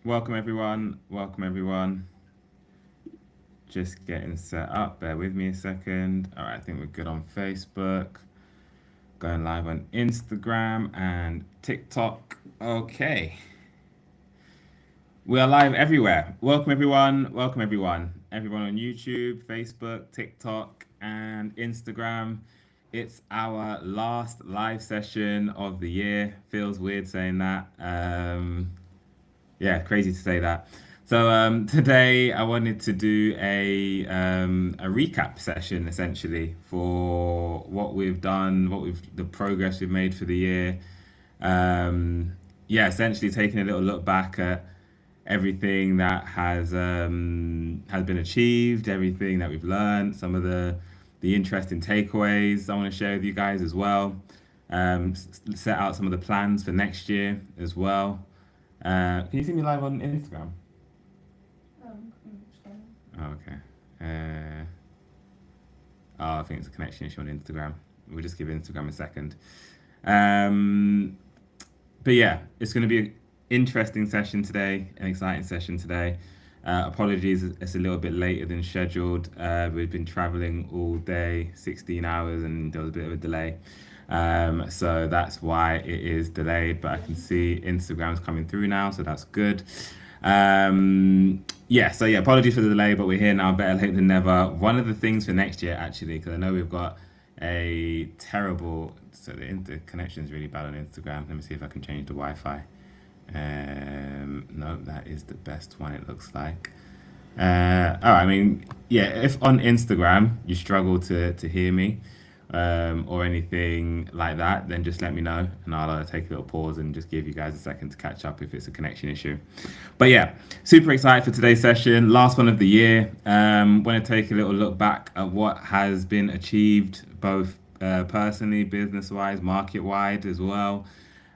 Welcome everyone. Welcome everyone. Just getting set up. Bear with me a second. All right, I think we're good on Facebook. Going live on Instagram and TikTok. Okay. We are live everywhere. Welcome everyone. Welcome everyone. Everyone on YouTube, Facebook, TikTok, and Instagram. It's our last live session of the year. Feels weird saying that. Yeah, crazy to say that. So today I wanted to do a recap session essentially for what we've done, the progress we've made for the year. Yeah, essentially taking a little look back at everything that has been achieved, everything that we've learned, some of the interesting takeaways I want to share with you guys as well. Set out some of the plans for next year as well. Can you see me live on Instagram? Oh, okay. Uh, oh, I think it's a connection issue on Instagram. We'll just give Instagram a second. Um, but yeah, it's going to be an interesting session today, an exciting session today. Apologies, it's a little bit later than scheduled. We've been traveling all day, 16 hours, and there was a bit of a delay. So that's why it is delayed, but I can see Instagram's coming through now, so that's good. Yeah, so yeah, apologies for the delay, but we're here now, better late than never. One of the things for next year, actually, because I know we've got a terrible, so the connection is really bad on Instagram. Let me see if I can change the Wi-Fi. No, that is the best one, it looks like. All right, I mean, yeah, if on Instagram you struggle to hear me or anything like that, then just let me know and I'll take a little pause and just give you guys a second to catch up if it's a connection issue. But yeah, super excited for today's session, last one of the year. Want to take a little look back at what has been achieved both personally, business wise, market wide as well.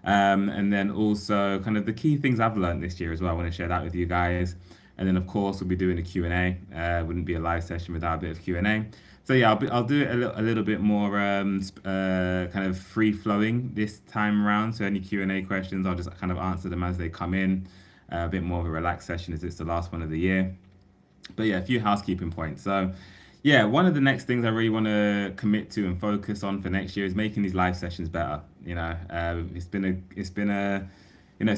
And then also kind of the key things I've learned this year as well. I want to share that with you guys. And then of course we'll be doing a Q&A. Wouldn't be a live session without a bit of Q&A. So yeah, I'll do it a little bit more kind of free flowing this time around. So any Q&A questions, I'll just kind of answer them as they come in. A bit more of a relaxed session as it's the last one of the year. But yeah, a few housekeeping points. So yeah, one of the next things I really want to commit to and focus on for next year is making these live sessions better. It's been a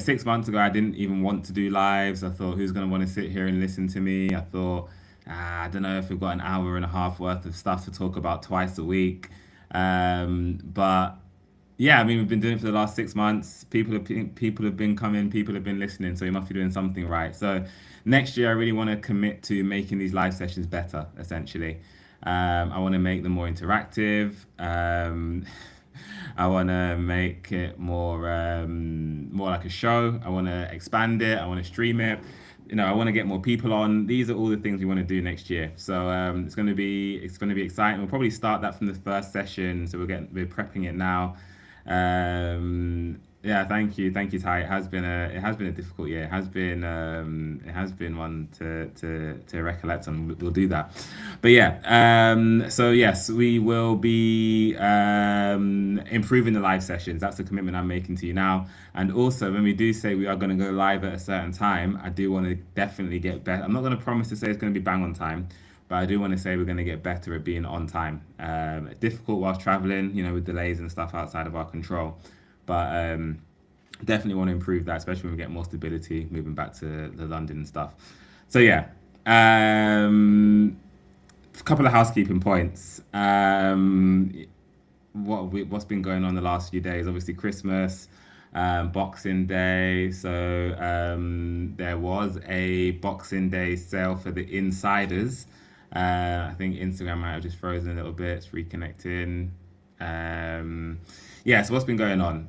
6 months ago I didn't even want to do lives. I thought who's going to want to sit here and listen to me. I thought I don't know if we've got an hour and a half worth of stuff to talk about twice a week. But yeah, I mean, we've been doing it for the last 6 months. People have been coming, people have been listening, so you must be doing something right. So next year, I really want to commit to making these live sessions better. Essentially, I want to make them more interactive. I want to make it more like a show. I want to expand it. I want to stream it. I want to get more people on. These are all the things we want to do next year. So it's going to be exciting. We'll probably start that from the first session. So we're prepping it now. Yeah, thank you, Ty. It has been a difficult year. It has been one to recollect, and we'll do that. But yeah, so yes, we will be improving the live sessions. That's the commitment I'm making to you now. And also, when we do say we are going to go live at a certain time, I do want to definitely get better. I'm not going to promise to say it's going to be bang on time, but I do want to say we're going to get better at being on time. Difficult whilst traveling, with delays and stuff outside of our control. But definitely want to improve that, especially when we get more stability moving back to the London and stuff. So yeah, a couple of housekeeping points. What's been going on the last few days? Obviously Christmas, Boxing Day. So there was a Boxing Day sale for the insiders. I think Instagram might have just frozen a little bit. It's reconnecting. Um, yeah, so what's been going on?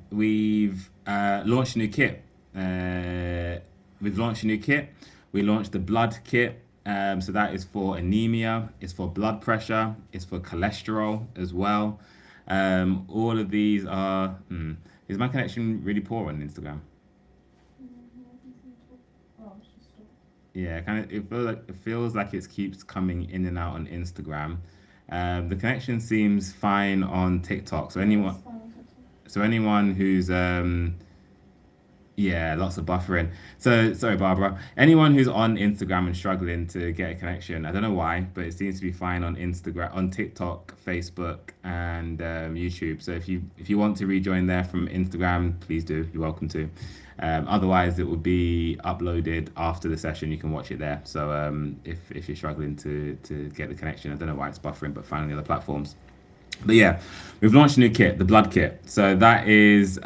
Launched a new kit. We've launched a new kit. We launched the blood kit. So that is for anemia, it's for blood pressure, it's for cholesterol as well. All of these are. Is my connection really poor on Instagram? Yeah, kind of. It feels like it keeps coming in and out on Instagram. The connection seems fine on TikTok. So anyone who's Yeah, lots of buffering. So, sorry, Barbara. Anyone who's on Instagram and struggling to get a connection, I don't know why, but it seems to be fine on Instagram, on TikTok, Facebook, and YouTube. So if you want to rejoin there from Instagram, please do. You're welcome to. Otherwise, it will be uploaded after the session. You can watch it there. So if you're struggling to get the connection, I don't know why it's buffering, but find on the other platforms. But yeah, we've launched a new kit, the blood kit. So that is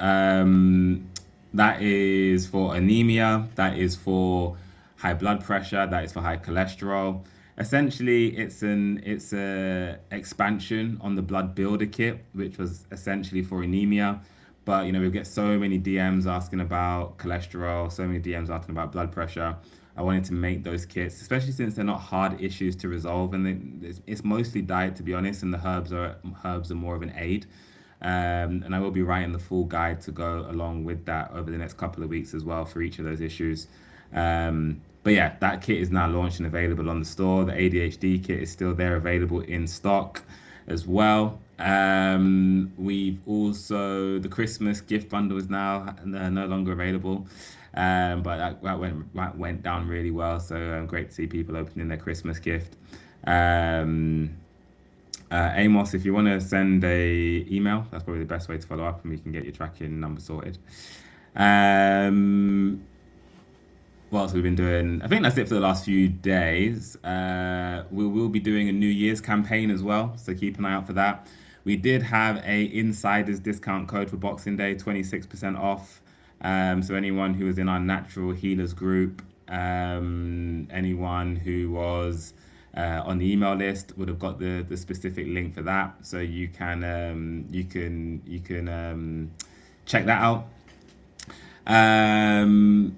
for anemia, that is for high blood pressure, that is for high cholesterol. Essentially, it's a expansion on the blood builder kit, which was essentially for anemia. But we get so many DMs asking about cholesterol, so many DMs asking about blood pressure. I wanted to make those kits, especially since they're not hard issues to resolve, and it's mostly diet, to be honest, and the herbs are more of an aid. And I will be writing the full guide to go along with that over the next couple of weeks as well for each of those issues. But yeah, that kit is now launched and available on the store. The ADHD kit is still there, available in stock as well. We've also the Christmas gift bundle is now no longer available, but that went down really well. So great to see people opening their Christmas gift. Um, Amos, if you want to send a email, that's probably the best way to follow up, and we can get your tracking number sorted. Um, what else have we been doing? I think that's it for the last few days. We will be doing a New Year's campaign as well, so keep an eye out for that. We did have a insiders discount code for Boxing Day, 26% off. So anyone who was in our Natural Healers group, anyone who was on the email list would have got the specific link for that. So you can check that out. Um,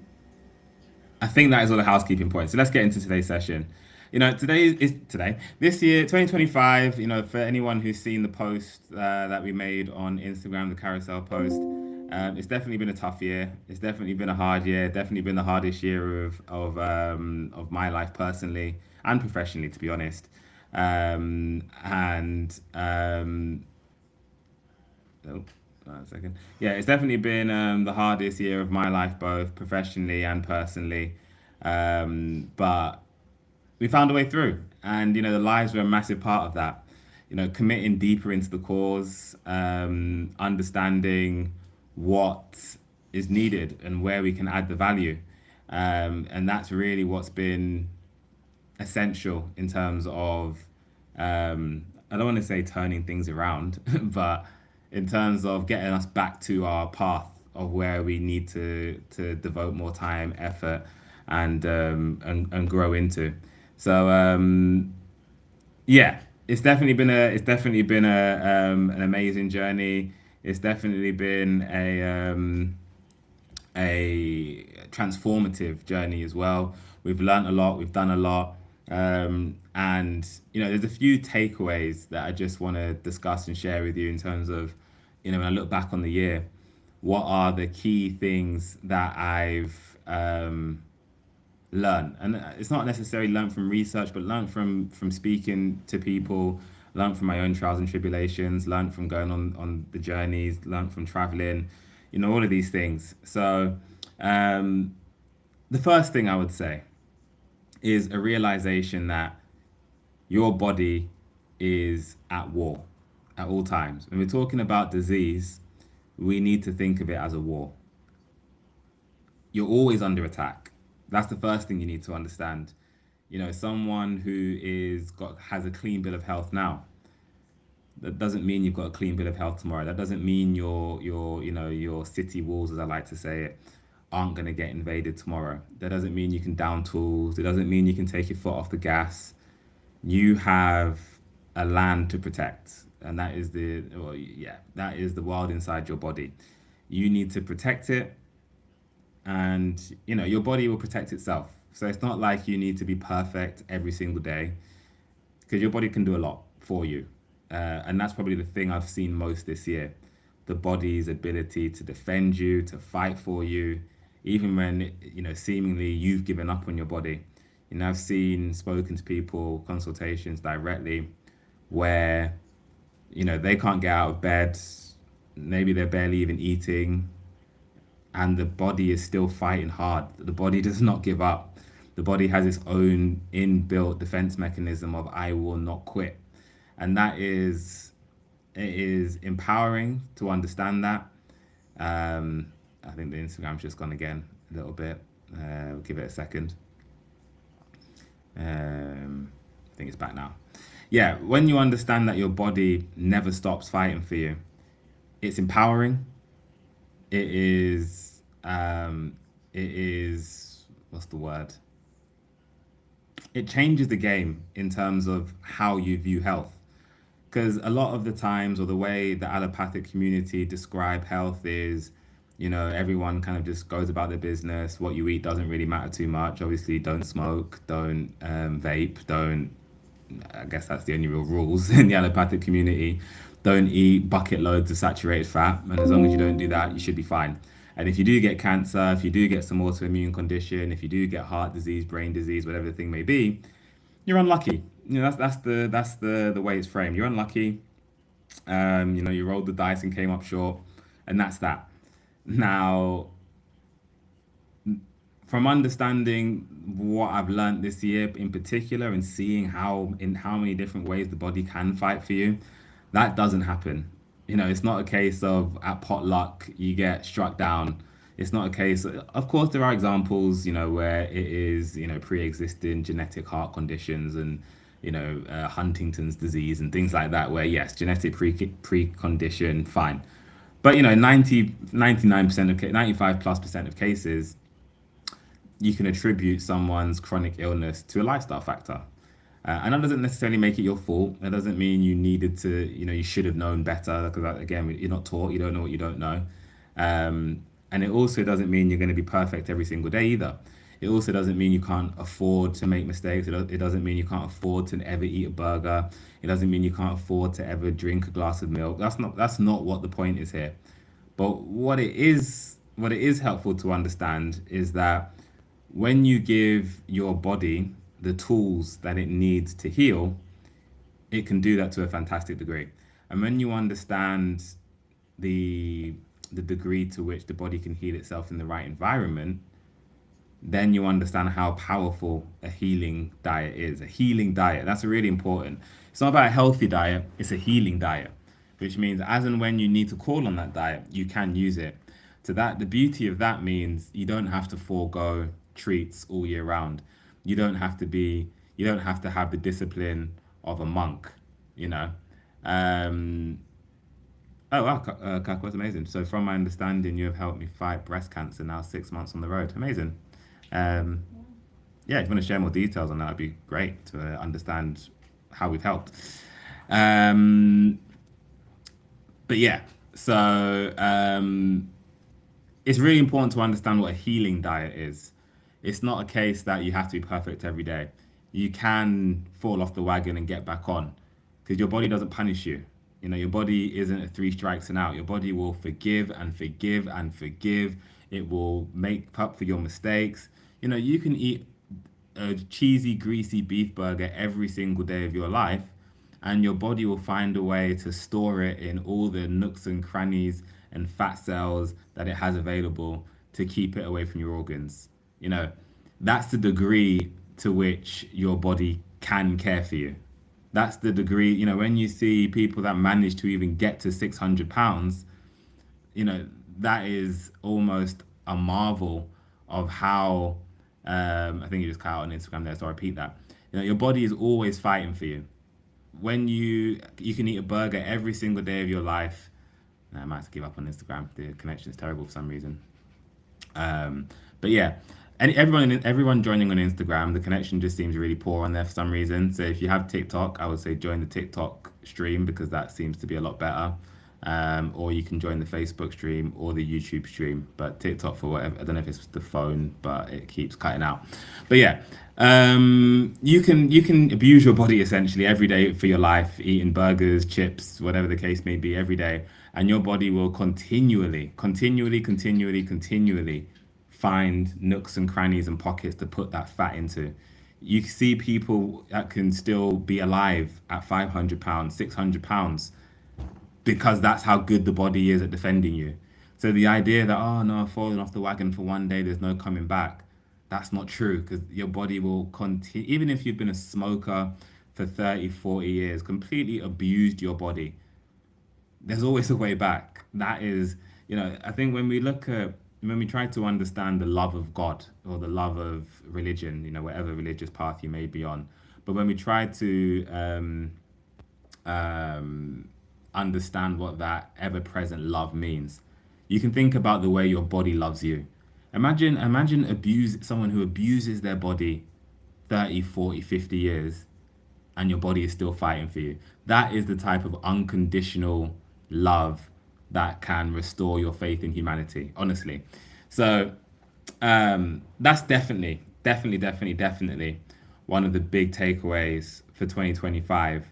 I think that is all the housekeeping points. So let's get into today's session. This year, 2025. For anyone who's seen the post that we made on Instagram, the carousel post, it's definitely been a tough year. It's definitely been a hard year. Definitely been the hardest year of my life personally and professionally, to be honest. And oh, one second. Yeah, it's definitely been the hardest year of my life, both professionally and personally. But we found a way through, and the lives were a massive part of that. Committing deeper into the cause, understanding what is needed and where we can add the value, and that's really what's been essential in terms of I don't want to say turning things around, but in terms of getting us back to our path of where we need to devote more time, effort, and grow into. So yeah, it's definitely been an amazing journey. It's definitely been a transformative journey as well. We've learned a lot, we've done a lot, and there's a few takeaways that I just want to discuss and share with you in terms of when I look back on the year, what are the key things that I've learn, and it's not necessarily learned from research, but learned from speaking to people, learned from my own trials and tribulations, learned from going on the journeys, learned from traveling, all of these things. So um the first thing I would say is a realization that your body is at war at all times. When we're talking about disease, we need to think of it as a war. You're always under attack. That's the first thing you need to understand. Someone who is got has a clean bill of health now, that doesn't mean you've got a clean bill of health tomorrow. That doesn't mean your city walls, as I like to say it, aren't going to get invaded tomorrow. That doesn't mean you can down tools. It doesn't mean you can take your foot off the gas. You have a land to protect, and that is that is the world inside your body. You need to protect it, and your body will protect itself. So it's not like you need to be perfect every single day, because your body can do a lot for you. And that's probably the thing I've seen most this year: the body's ability to defend you, to fight for you, even when seemingly you've given up on your body. I've spoken to people, consultations directly, where they can't get out of bed. Maybe they're barely even eating, and the body is still fighting hard. The body does not give up. The body has its own inbuilt defense mechanism of I will not quit. And that is, it is empowering to understand that. I think the Instagram's just gone again a little bit. Give it a second. I think it's back now. Yeah, when you understand that your body never stops fighting for you, it's empowering. It is, it is, what's the word? It changes the game in terms of how you view health. Because a lot of the times, or the way the allopathic community describe health is, everyone kind of just goes about their business. What you eat doesn't really matter too much. Obviously, don't smoke, don't vape, don't. I guess that's the only real rules in the allopathic community. Don't eat bucket loads of saturated fat, and as long as you don't do that, you should be fine. And if you do get cancer, if you do get some autoimmune condition, if you do get heart disease, brain disease, whatever the thing may be, you're unlucky. That's the way it's framed. You're unlucky. You rolled the dice and came up short, and that's that. Now, from understanding what I've learned this year in particular, and seeing how many different ways the body can fight for you, that doesn't happen. It's not a case of at potluck you get struck down. It's not a case. Of course, there are examples, where it is, pre-existing genetic heart conditions and Huntington's disease and things like that, where yes, genetic precondition, fine. But 99% of 95 plus percent of cases, you can attribute someone's chronic illness to a lifestyle factor. And that doesn't necessarily make it your fault. That doesn't mean you needed to, you should have known better. Because again, you're not taught, you don't know what you don't know. And it also doesn't mean you're going to be perfect every single day either. It also doesn't mean you can't afford to make mistakes. It doesn't mean you can't afford to ever eat a burger. It doesn't mean you can't afford to ever drink a glass of milk. That's not what the point is here. But what it is helpful to understand is that when you give your body the tools that it needs to heal, it can do that to a fantastic degree. And when you understand the the degree to which the body can heal itself in the right environment, then you understand how powerful a healing diet is. A healing diet, that's really important. It's not about a healthy diet, it's a healing diet, which means as and when you need to call on that diet, you can use it. So that the beauty of that means you don't have to forego treats all year round. You don't have to have the discipline of a monk, you know. Um, oh wow, Kako, that's amazing. So from my understanding, you have helped me fight breast cancer now 6 months on the road. Amazing. Um, yeah, if you want to share more details on that, it'd be great to understand how we've helped. Um, but yeah, so it's really important to understand what a healing diet is. It's not a case that you have to be perfect every day. You can fall off the wagon and get back on because your body doesn't punish you. You know, your body isn't a three strikes and out. Your body will forgive and forgive and forgive. It will make up for your mistakes. You know, you can eat a cheesy, greasy beef burger every single day of your life, and your body will find a way to store it in all the nooks and crannies and fat cells that it has available to keep it away from your organs. You know, that's the degree to which your body can care for you. That's the degree, you know, when you see people that manage to even get to 600 pounds, you know, that is almost a marvel of how, I think you just cut out on Instagram there, so I repeat that. You know, your body is always fighting for you. When you can eat a burger every single day of your life. I might have to give up on Instagram. The connection is terrible for some reason. But yeah, and everyone joining on Instagram, the connection just seems really poor on there for some reason. So if you have TikTok, I would say join the TikTok stream because that seems to be a lot better. Or you can join the Facebook stream or the YouTube stream. But TikTok for whatever, I don't know if it's the phone, but it keeps cutting out. But yeah, you can abuse your body essentially every day for your life, eating burgers, chips, whatever the case may be, every day, and your body will continually find nooks and crannies and pockets to put that fat into. You see people that can still be alive at 500 pounds, 600 pounds, because that's how good the body is at defending you. So the idea that, oh no, I've fallen off the wagon for one day, there's no coming back, that's not true because your body will continue, even if you've been a smoker for 30, 40 years, completely abused your body, there's always a way back. That is, I think when we try to understand the love of God or the love of religion, whatever religious path you may be on, but when we try to um, understand what that ever present love means, you can think about the way your body loves you. Imagine someone who abuses their body 30, 40, 50 years and your body is still fighting for you. That is the type of unconditional love that can restore your faith in humanity, honestly. So that's definitely one of the big takeaways for 2025.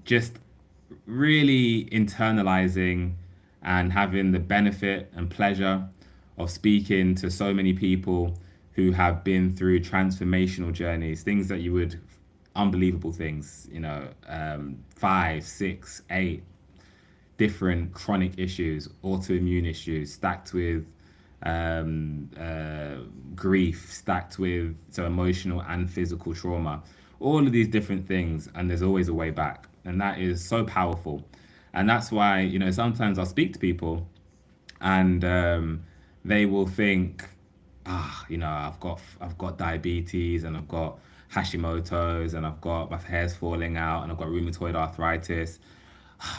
Just really internalizing and having the benefit and pleasure of speaking to so many people who have been through transformational journeys, things that you would, unbelievable things, 5, 6, 8 different chronic issues, autoimmune issues, stacked with grief, stacked with so emotional and physical trauma, all of these different things, and there's always a way back, and that is so powerful, and that's why sometimes I'll speak to people, and they will think, I've got diabetes, and I've got Hashimoto's, and I've got my hair's falling out, and I've got rheumatoid arthritis.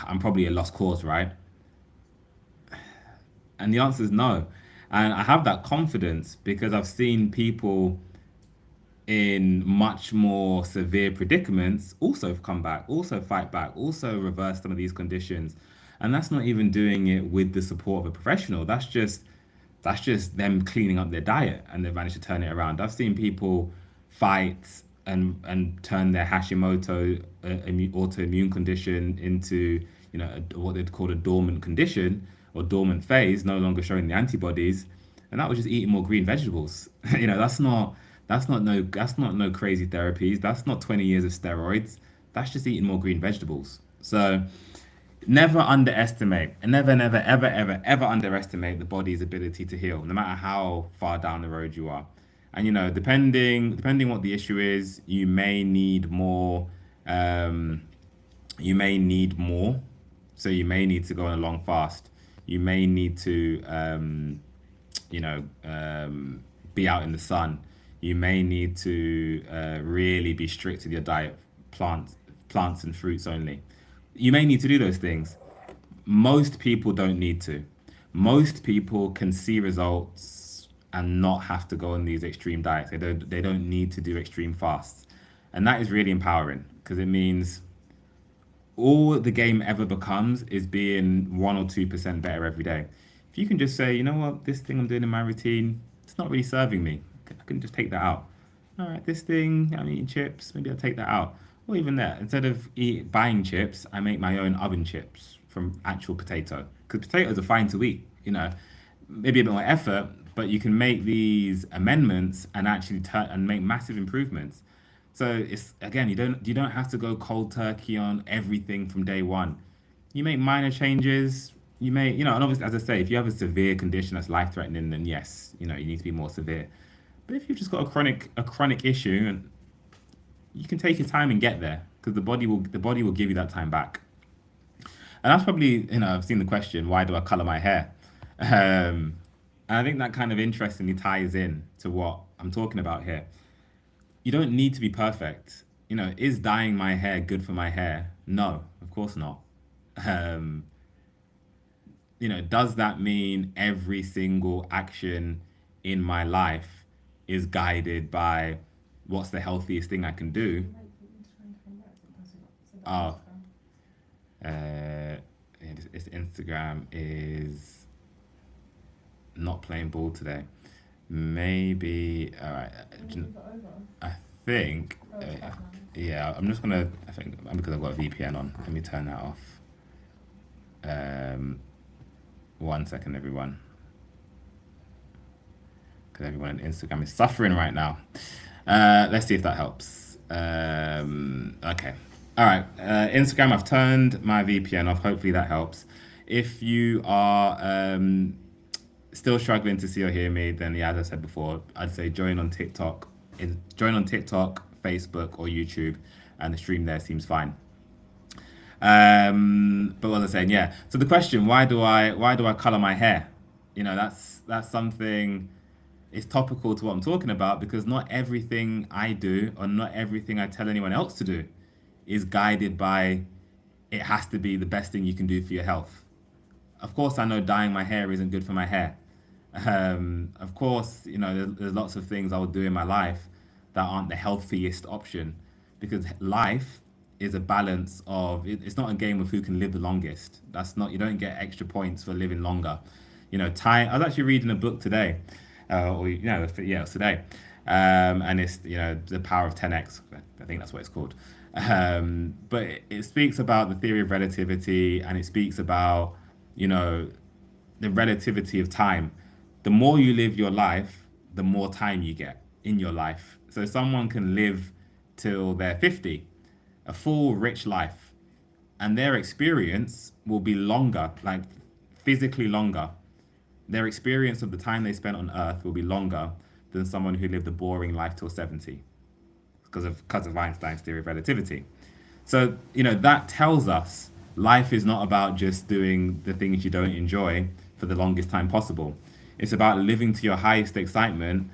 I'm probably a lost cause, right? And the answer is no. And I have that confidence because I've seen people in much more severe predicaments also come back, also fight back, also reverse some of these conditions. And that's not even doing it with the support of a professional. That's just them cleaning up their diet and they've managed to turn it around. I've seen people fight and turn their Hashimoto autoimmune condition into what they'd call a dormant condition or dormant phase, no longer showing the antibodies, and that was just eating more green vegetables. That's not no crazy therapies. That's not 20 years of steroids. That's just eating more green vegetables. So never underestimate, and never, ever underestimate the body's ability to heal, no matter how far down the road you are. And depending what the issue is, you may need more. Um, you may need more. So you may need to go on a long fast. You may need to, be out in the sun. You may need to really be strict with your diet, plants and fruits only. You may need to do those things. Most people don't need to. Most people can see results and not have to go on these extreme diets. They don't need to do extreme fasts. And that is really empowering because it means all the game ever becomes is being 1 or 2% better every day. If you can just say, you know what, this thing I'm doing in my routine, it's not really serving me. I can just take that out. All right, this thing, I'm eating chips, maybe I'll take that out. Or even that, instead of buying chips, I make my own oven chips from actual potato. Because potatoes are fine to eat, maybe a bit more effort, but you can make these amendments and actually turn and make massive improvements. So it's again, you don't have to go cold turkey on everything from day one. You make minor changes. And obviously, as I say, if you have a severe condition that's life threatening, then yes, you need to be more severe. But if you've just got a chronic issue, and you can take your time and get there, because the body will give you that time back. And that's probably, I've seen the question, why do I color my hair? And I think that kind of interestingly ties in to what I'm talking about here. You don't need to be perfect. Is dyeing my hair good for my hair? No, of course not. Um, does that mean every single action in my life is guided by what's the healthiest thing I can do? Oh, its Instagram is not playing ball today. Maybe, all right. I think, yeah, I'm just gonna, I think, because I've got a VPN on, let me turn that off. Um, 1 second, everyone, because everyone on Instagram is suffering right now. Let's see if that helps. Okay. All right. Instagram, I've turned my VPN off. Hopefully that helps. If you are still struggling to see or hear me, then yeah, as I said before, I'd say join on TikTok. Join on TikTok, Facebook, or YouTube, and the stream there seems fine. But what was I saying? Yeah. So the question, why do I color my hair? That's something. It's topical to what I'm talking about because not everything I do or not everything I tell anyone else to do is guided by it has to be the best thing you can do for your health. Of course, I know dyeing my hair isn't good for my hair. Of course, there's lots of things I will do in my life that aren't the healthiest option because life is a balance of it's not a game of who can live the longest. That's not, you don't get extra points for living longer. Time. I was actually reading a book today, yeah, it was today, and it's the power of 10x. I think that's what it's called. But it speaks about the theory of relativity, and it speaks about you know the relativity of time. The more you live your life, the more time you get in your life. So someone can live till they're 50, a full, rich life, and their experience will be longer, like physically longer. Their experience of the time they spent on Earth will be longer than someone who lived a boring life till 70 because of Einstein's theory of relativity. So, that tells us life is not about just doing the things you don't enjoy for the longest time possible. It's about living to your highest excitement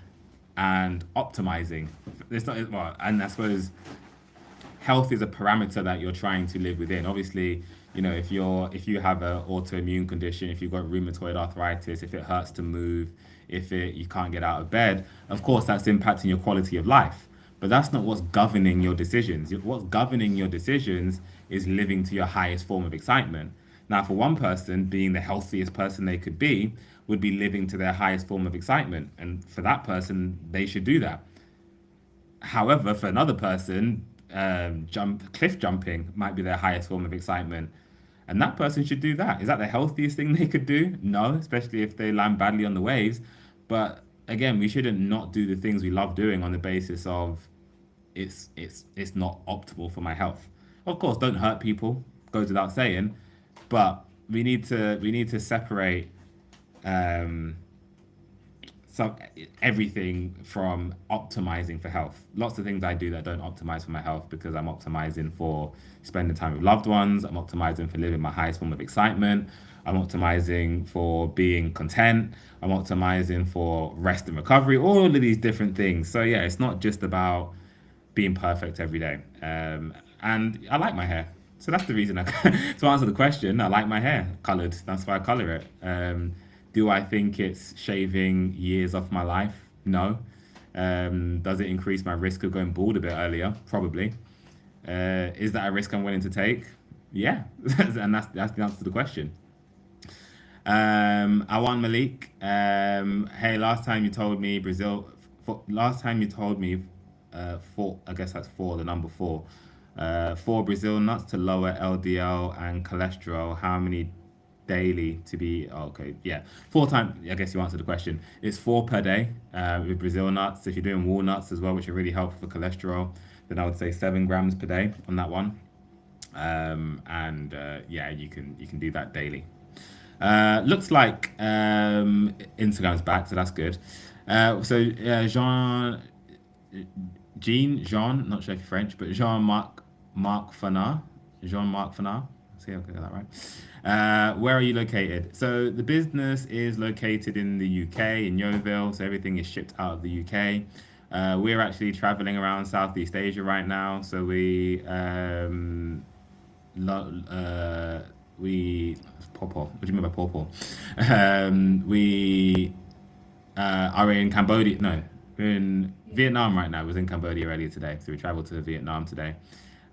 and optimizing. It's not, well, and I suppose health is a parameter that you're trying to live within. Obviously, if you have an autoimmune condition, if you've got rheumatoid arthritis, if it hurts to move, if you can't get out of bed, of course that's impacting your quality of life. But that's not what's governing your decisions. What's governing your decisions is living to your highest form of excitement. Now, for one person, being the healthiest person they could be would be living to their highest form of excitement. And for that person, they should do that. However, for another person, cliff jumping might be their highest form of excitement, and that person should do that. Is that the healthiest thing they could do? No, especially if they land badly on the waves. But again, we shouldn't not do the things we love doing on the basis of it's not optimal for my health. Of course, don't hurt people, goes without saying, but we need to separate um, some everything from optimizing for health. Lots of things I do that don't optimize for my health because I'm optimizing for spending time with loved ones. I'm optimizing for living my highest form of excitement. I'm optimizing for being content. I'm optimizing for rest and recovery. All of these different things. So yeah, it's not just about being perfect every day. And I like my hair. So that's the reason to answer the question, I like my hair colored. That's why I color it. Do I think it's shaving years off my life? No. Does it increase my risk of going bald a bit earlier? Probably. Is that a risk I'm willing to take? Yeah. And that's the answer to the question. Awan Malik. Hey, last time you told me Brazil. Last time you told me four. I guess that's four. The number four. Four Brazil nuts to lower LDL and cholesterol. How many daily to be? Oh, okay, yeah, four times. I guess you answered the question. It's four per day with Brazil nuts. If you're doing walnuts as well, which are really helpful for cholesterol, then I would say 7 grams per day on that one. And yeah, you can do that daily. Looks like Instagram's back, so that's good. Jean, not sure if you're French, but Jean-Marc Fanard. Jean-Marc Fanard. See, I got that right. Where are you located? So the business is located in the UK, in Yeovil, so everything is shipped out of the UK. We're actually traveling around Southeast Asia right now, so we Popo. What do you mean by Popo? We are in Cambodia. No, we're in Vietnam right now. We was in Cambodia earlier today, so we traveled to Vietnam today.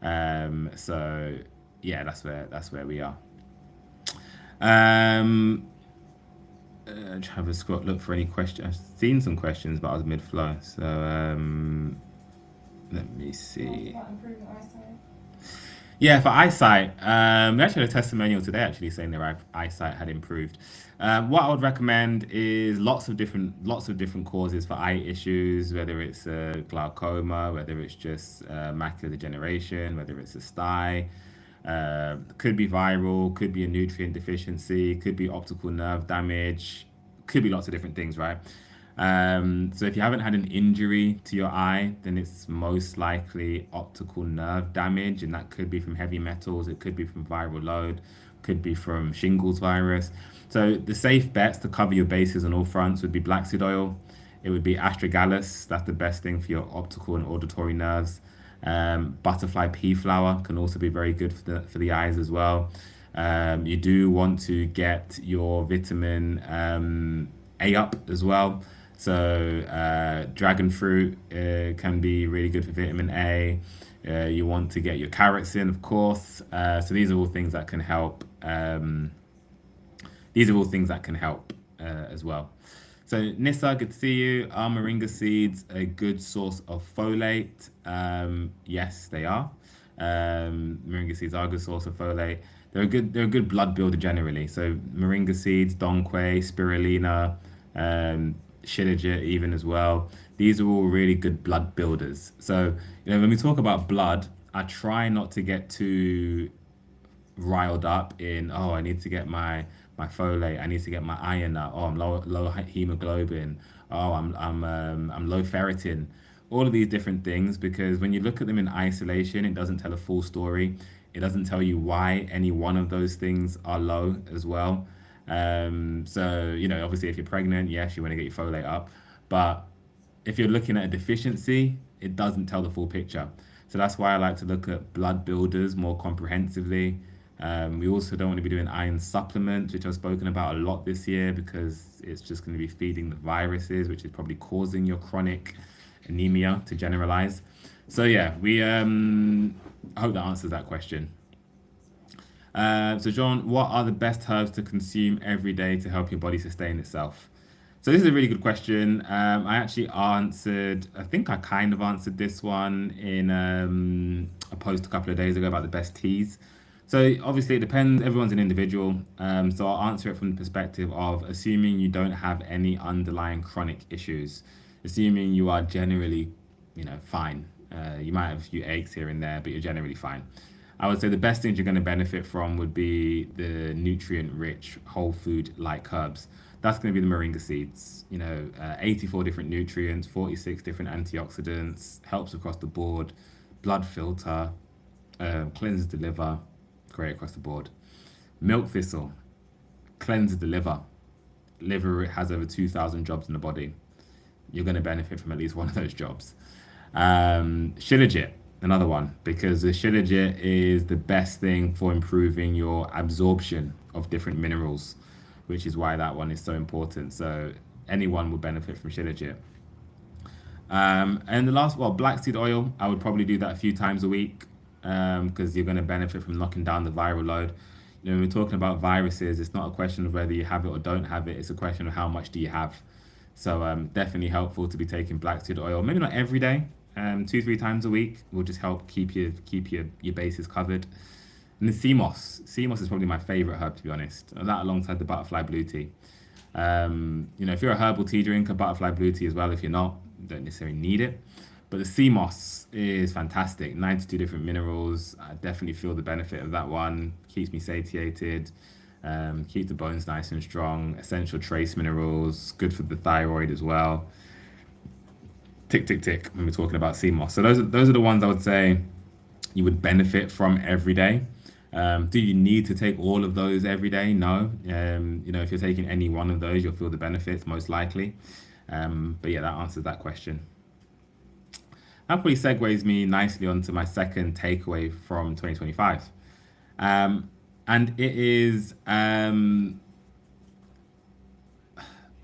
So yeah, that's where we are. Um, Travis Scott, look for any questions. I've seen some questions, but I was mid flow. So let me see. About improving eyesight. Yeah, for eyesight, we actually had a testimonial today actually saying their eyesight had improved. What I would recommend is lots of different causes for eye issues, whether it's glaucoma, whether it's just macular degeneration, whether it's a sty. Could be viral, could be a nutrient deficiency, could be optical nerve damage, could be lots of different things, right? So if you haven't had an injury to your eye, then it's most likely optical nerve damage, and that could be from heavy metals, it could be from viral load, could be from shingles virus. So the safe bets to cover your bases on all fronts would be black seed oil. It would be astragalus. That's the best thing for your optical and auditory nerves. Butterfly pea flower can also be very good for the eyes as well. You do want to get your vitamin A up as well. So dragon fruit can be really good for vitamin A. You want to get your carrots in, of course. So these are all things that can help. These are all things that can help as well. So Nissa, good to see you. Are moringa seeds a good source of folate? Yes, they are. Moringa seeds are a good source of folate. They're a good blood builder generally. So moringa seeds, donquay, spirulina, shilajit even as well. These are all really good blood builders. So when we talk about blood, I try not to get too riled up in, oh, I need to get my folate, I need to get my iron up, oh, I'm low hemoglobin, oh, I'm low ferritin, all of these different things, because when you look at them in isolation, it doesn't tell a full story. It doesn't tell you why any one of those things are low as well. So obviously, if you're pregnant, yes, you want to get your folate up, but if you're looking at a deficiency, it doesn't tell the full picture. So that's why I like to look at blood builders more comprehensively. We also don't want to be doing iron supplements, which I've spoken about a lot this year, because it's just going to be feeding the viruses, which is probably causing your chronic anemia to generalize. So yeah, we I hope that answers that question. So John, what are the best herbs to consume every day to help your body sustain itself? So this is a really good question. I actually answered, I think I kind of answered this one in a post a couple of days ago about the best teas. So obviously it depends, everyone's an individual. So I'll answer it from the perspective of assuming you don't have any underlying chronic issues, assuming you are generally, fine. You might have a few aches here and there, but you're generally fine. I would say the best things you're going to benefit from would be the nutrient-rich whole food-like herbs. That's going to be the moringa seeds. 84 different nutrients, 46 different antioxidants, helps across the board, blood filter, cleanses the liver, great across the board. Milk thistle, cleanses the liver. Liver has over 2,000 jobs in the body. You're going to benefit from at least one of those jobs. Shilajit, another one, because the shilajit is the best thing for improving your absorption of different minerals, which is why that one is so important. So anyone will benefit from shilajit. And the last, well, black seed oil, I would probably do that a few times a week, because you're going to benefit from knocking down the viral load. When we're talking about viruses, it's not a question of whether you have it or don't have it. It's a question of how much do you have. So definitely helpful to be taking black seed oil. Maybe not every day, 2-3 times a week will just help keep your bases covered. And the sea moss. Sea moss is probably my favorite herb, to be honest. That alongside the butterfly blue tea. If you're a herbal tea drinker, butterfly blue tea as well. If you're not, you don't necessarily need it. But the sea moss is fantastic. 92 different minerals. I definitely feel the benefit of that one. Keeps me satiated. Keeps the bones nice and strong. Essential trace minerals. Good for the thyroid as well. Tick, tick, tick. When we're talking about sea moss. So those are the ones I would say you would benefit from every day. Do you need to take all of those every day? No. If you're taking any one of those, you'll feel the benefits most likely. But yeah, that answers that question. That probably segues me nicely onto my second takeaway from 2025. And it is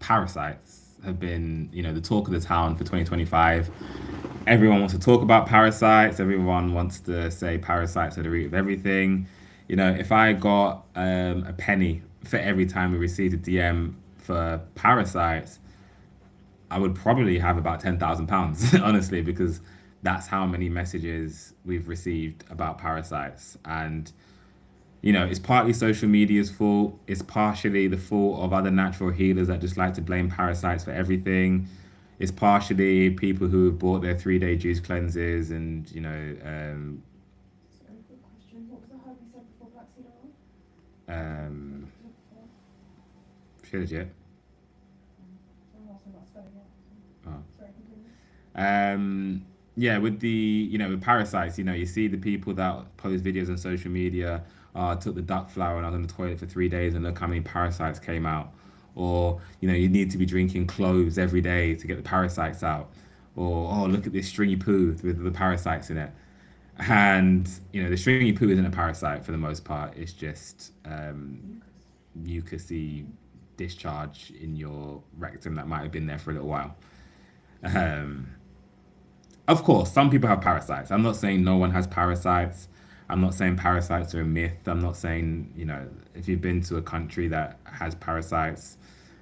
parasites have been, the talk of the town for 2025. Everyone wants to talk about parasites. Everyone wants to say parasites are the root of everything. If I got a penny for every time we received a DM for parasites, I would probably have about £10,000, honestly, because that's how many messages we've received about parasites. And, it's partly social media's fault. It's partially the fault of other natural healers that just like to blame parasites for everything. It's partially people who have bought their 3-day juice cleanses and, Sorry, quick question. What was the herb you Um, Shit, legit. Oh. Yeah, with the with parasites, you see the people that post videos on social media. I took the duck flower and I was on the toilet for 3 days, and look how many parasites came out. Or you need to be drinking cloves every day to get the parasites out. Or oh, look at this stringy poo with the parasites in it. And the stringy poo isn't a parasite for the most part. It's just mucousy discharge in your rectum that might have been there for a little while. Um, of course, some people have parasites. I'm not saying no one has parasites. I'm not saying parasites are a myth. I'm not saying, if you've been to a country that has parasites,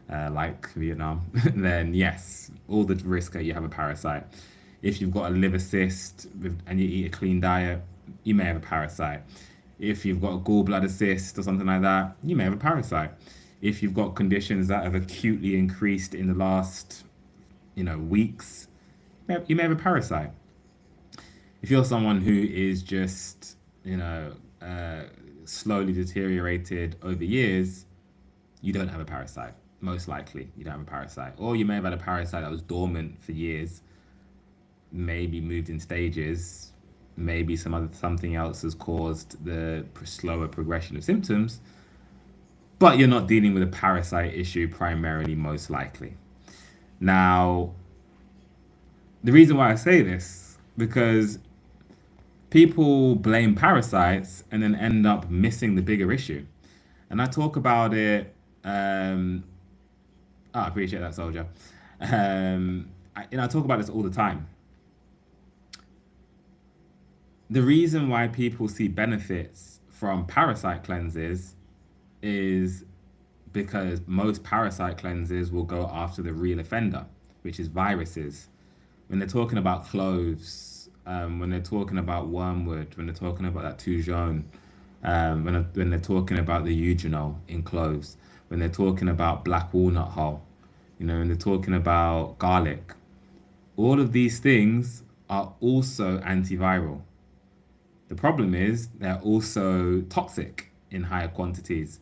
like Vietnam, then yes, all the risk that you have a parasite. If you've got a liver cyst and you eat a clean diet, you may have a parasite. If you've got a gallbladder cyst or something like that, you may have a parasite. If you've got conditions that have acutely increased in the last, weeks, you may have a parasite. If you're someone who is just, slowly deteriorated over years, you don't have a parasite. Most likely, you don't have a parasite. Or you may have had a parasite that was dormant for years, maybe moved in stages, maybe something else has caused the slower progression of symptoms, but you're not dealing with a parasite issue primarily, most likely. Now, the reason why I say this because people blame parasites and then end up missing the bigger issue. And I talk about it. I appreciate that, soldier. I talk about this all the time. The reason why people see benefits from parasite cleanses is because most parasite cleanses will go after the real offender, which is viruses. When they're talking about cloves, when they're talking about wormwood, when they're talking about that toujon, when they're talking about the eugenol in cloves, when they're talking about black walnut hull, when they're talking about garlic, all of these things are also antiviral. The problem is they're also toxic in higher quantities.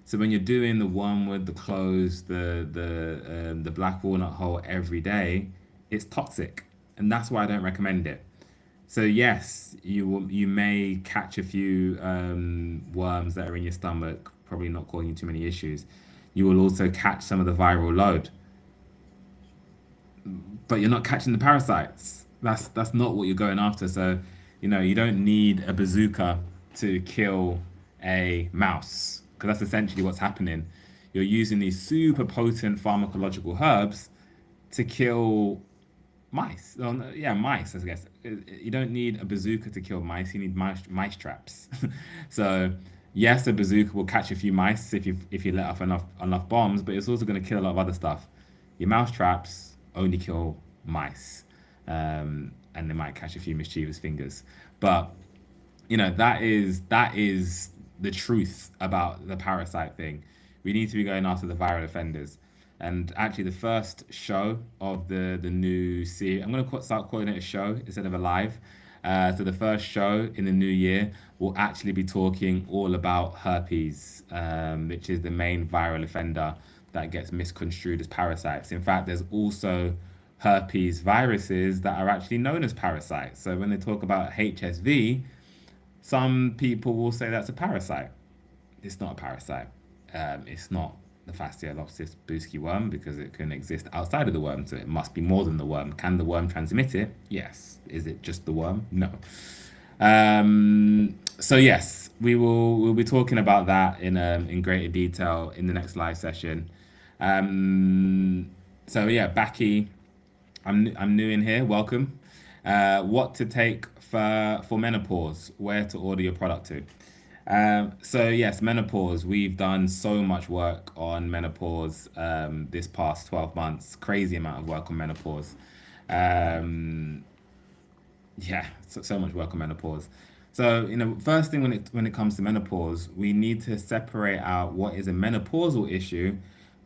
So when you're doing the wormwood, the cloves, the black walnut hull every day, it's toxic, and that's why I don't recommend it. So yes, you may catch a few worms that are in your stomach, probably not causing you too many issues. You will also catch some of the viral load, but you're not catching the parasites. That's not what you're going after. So, you don't need a bazooka to kill a mouse because that's essentially what's happening. You're using these super potent pharmacological herbs to kill mice. Well, no, yeah, mice, I guess. You don't need a bazooka to kill mice. You need mice traps. So, yes, a bazooka will catch a few mice if you let off enough bombs, but it's also going to kill a lot of other stuff. Your mouse traps only kill mice, and they might catch a few mischievous fingers. But that is the truth about the parasite thing. We need to be going after the viral offenders. And actually, the first show of the new series, I'm going to start calling it a show instead of a live. So the first show in the new year will actually be talking all about herpes, which is the main viral offender that gets misconstrued as parasites. In fact, there's also herpes viruses that are actually known as parasites. So when they talk about HSV, some people will say that's a parasite. It's not a parasite. It's not the Fasciolopsis buski worm because it can exist outside of the worm, so it must be more than the worm. Can the worm transmit it? Yes. Is it just the worm? No. So yes, we'll be talking about that in greater detail in the next live session. So yeah, Baki, I'm new in here. Welcome. What to take for menopause? Where to order your product to? So yes, menopause. We've done so much work on menopause this past 12 months. Crazy amount of work on menopause. Um, yeah, so much work on menopause. So first thing when it comes to menopause, we need to separate out what is a menopausal issue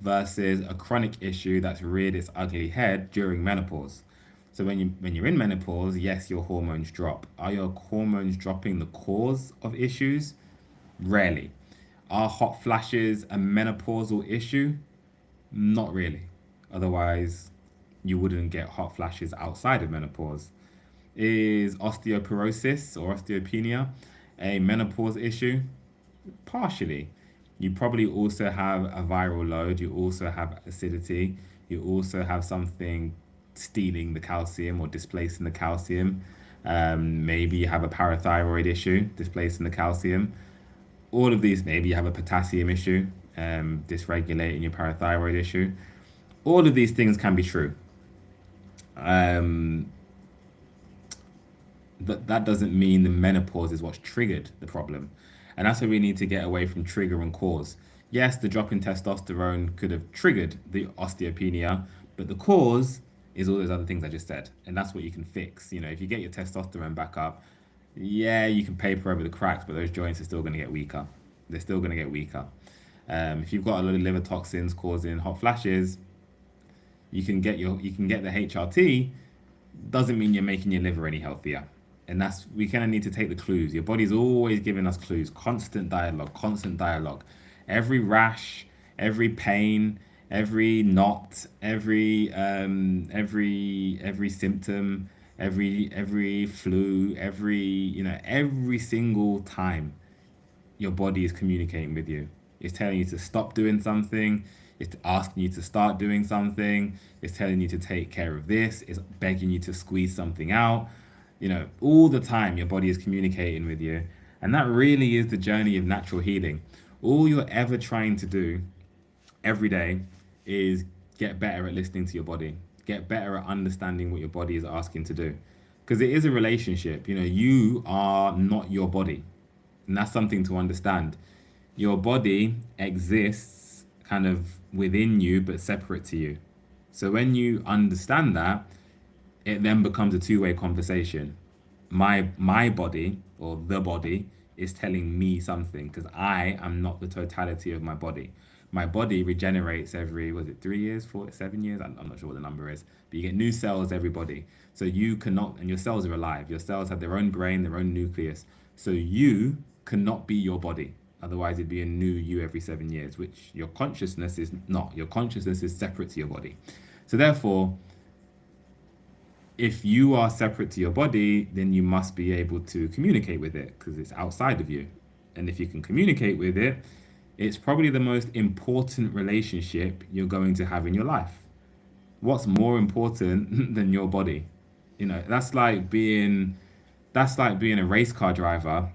versus a chronic issue that's reared its ugly head during menopause. So when you're in menopause, yes, your hormones drop. Are your hormones dropping the cause of issues? Rarely. Are hot flashes a menopausal issue? Not really. Otherwise, you wouldn't get hot flashes outside of menopause. Is osteoporosis or osteopenia a menopause issue? Partially. You probably also have a viral load, you also have acidity, you also have something stealing the calcium or displacing the calcium. Maybe you have a parathyroid issue, displacing the calcium. All of these, maybe you have a potassium issue, dysregulating your parathyroid issue. All of these things can be true. Um, but that doesn't mean the menopause is what's triggered the problem. And that's where we need to get away from trigger and cause. Yes, the drop in testosterone could have triggered the osteopenia, but the cause is all those other things I just said. And that's what you can fix. If you get your testosterone back up, yeah, you can paper over the cracks, but those joints are still going to get weaker. They're still going to get weaker. If you've got a lot of liver toxins causing hot flashes, you can get the HRT. Doesn't mean you're making your liver any healthier. And that's we kind of need to take the clues. Your body's always giving us clues. Constant dialogue, constant dialogue. Every rash, every pain, every knot, every symptom, every flu, every single time your body is communicating with you. It's telling you to stop doing something. It's asking you to start doing something. It's telling you to take care of this. It's begging you to squeeze something out. All the time your body is communicating with you. And that really is the journey of natural healing. All you're ever trying to do every day is get better at listening to your body, get better at understanding what your body is asking to do. Because it is a relationship. You are not your body. And that's something to understand. Your body exists kind of within you, but separate to you. So when you understand that, it then becomes a two-way conversation. My body or the body is telling me something because I am not the totality of my body. My body regenerates every, was it 3 years, 4, 7 years? I'm not sure what the number is, but you get new cells every body. So you cannot, and your cells are alive. Your cells have their own brain, their own nucleus. So you cannot be your body. Otherwise, it'd be a new you every 7 years, which your consciousness is not. Your consciousness is separate to your body. So therefore, if you are separate to your body, then you must be able to communicate with it because it's outside of you. And if you can communicate with it, it's probably the most important relationship you're going to have in your life. What's more important than your body? That's like being a race car driver.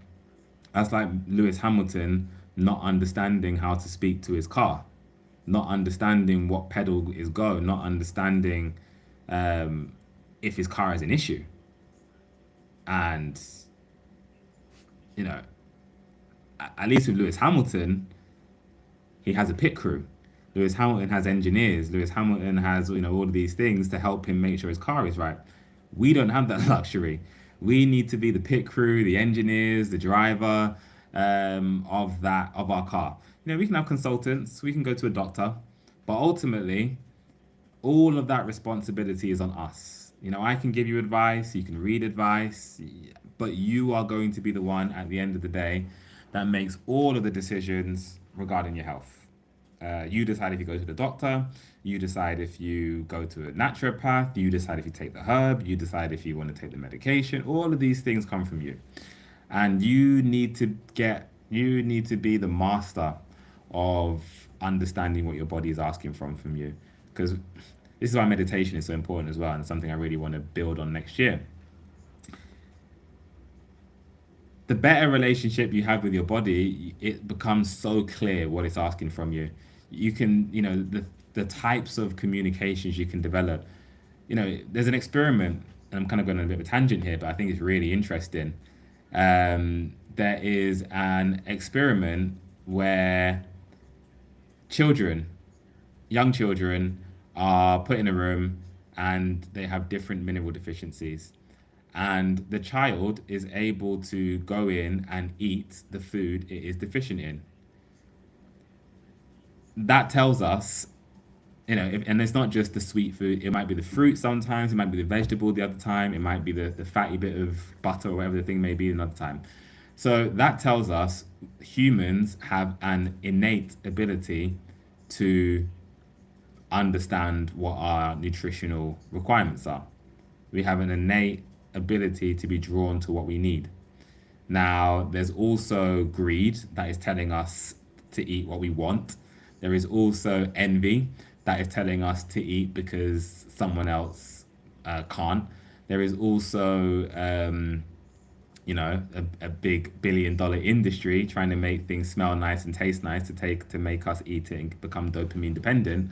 That's like Lewis Hamilton not understanding how to speak to his car, not understanding what pedal is go, not understanding um, if his car has an issue. And, you know, at least with Lewis Hamilton, he has a pit crew. Lewis Hamilton has engineers. Lewis Hamilton has, all of these things to help him make sure his car is right. We don't have that luxury. We need to be the pit crew, the engineers, the driver of our car. We can have consultants, we can go to a doctor, but ultimately, all of that responsibility is on us. I can give you advice, you can read advice, but you are going to be the one at the end of the day that makes all of the decisions regarding your health. You decide if you go to the doctor, you decide if you go to a naturopath, you decide if you take the herb, you decide if you want to take the medication. All of these things come from you. And you need to be the master of understanding what your body is asking from you. Because this is why meditation is so important as well, and something I really want to build on next year. The better relationship you have with your body, it becomes so clear what it's asking from you. You can, the types of communications you can develop. There's an experiment, and I'm kind of going on a bit of a tangent here, but I think it's really interesting. There is an experiment where young children, are put in a room and they have different mineral deficiencies. And the child is able to go in and eat the food it is deficient in. That tells us, and it's not just the sweet food, it might be the fruit sometimes, it might be the vegetable the other time, it might be the fatty bit of butter or whatever the thing may be another time. So that tells us humans have an innate ability to understand what our nutritional requirements are. We have an innate ability to be drawn to what we need. Now, there's also greed that is telling us to eat what we want. There is also envy that is telling us to eat because someone else can't. There is also, a big billion-dollar industry trying to make things smell nice and taste nice to make us eat it and become dopamine dependent.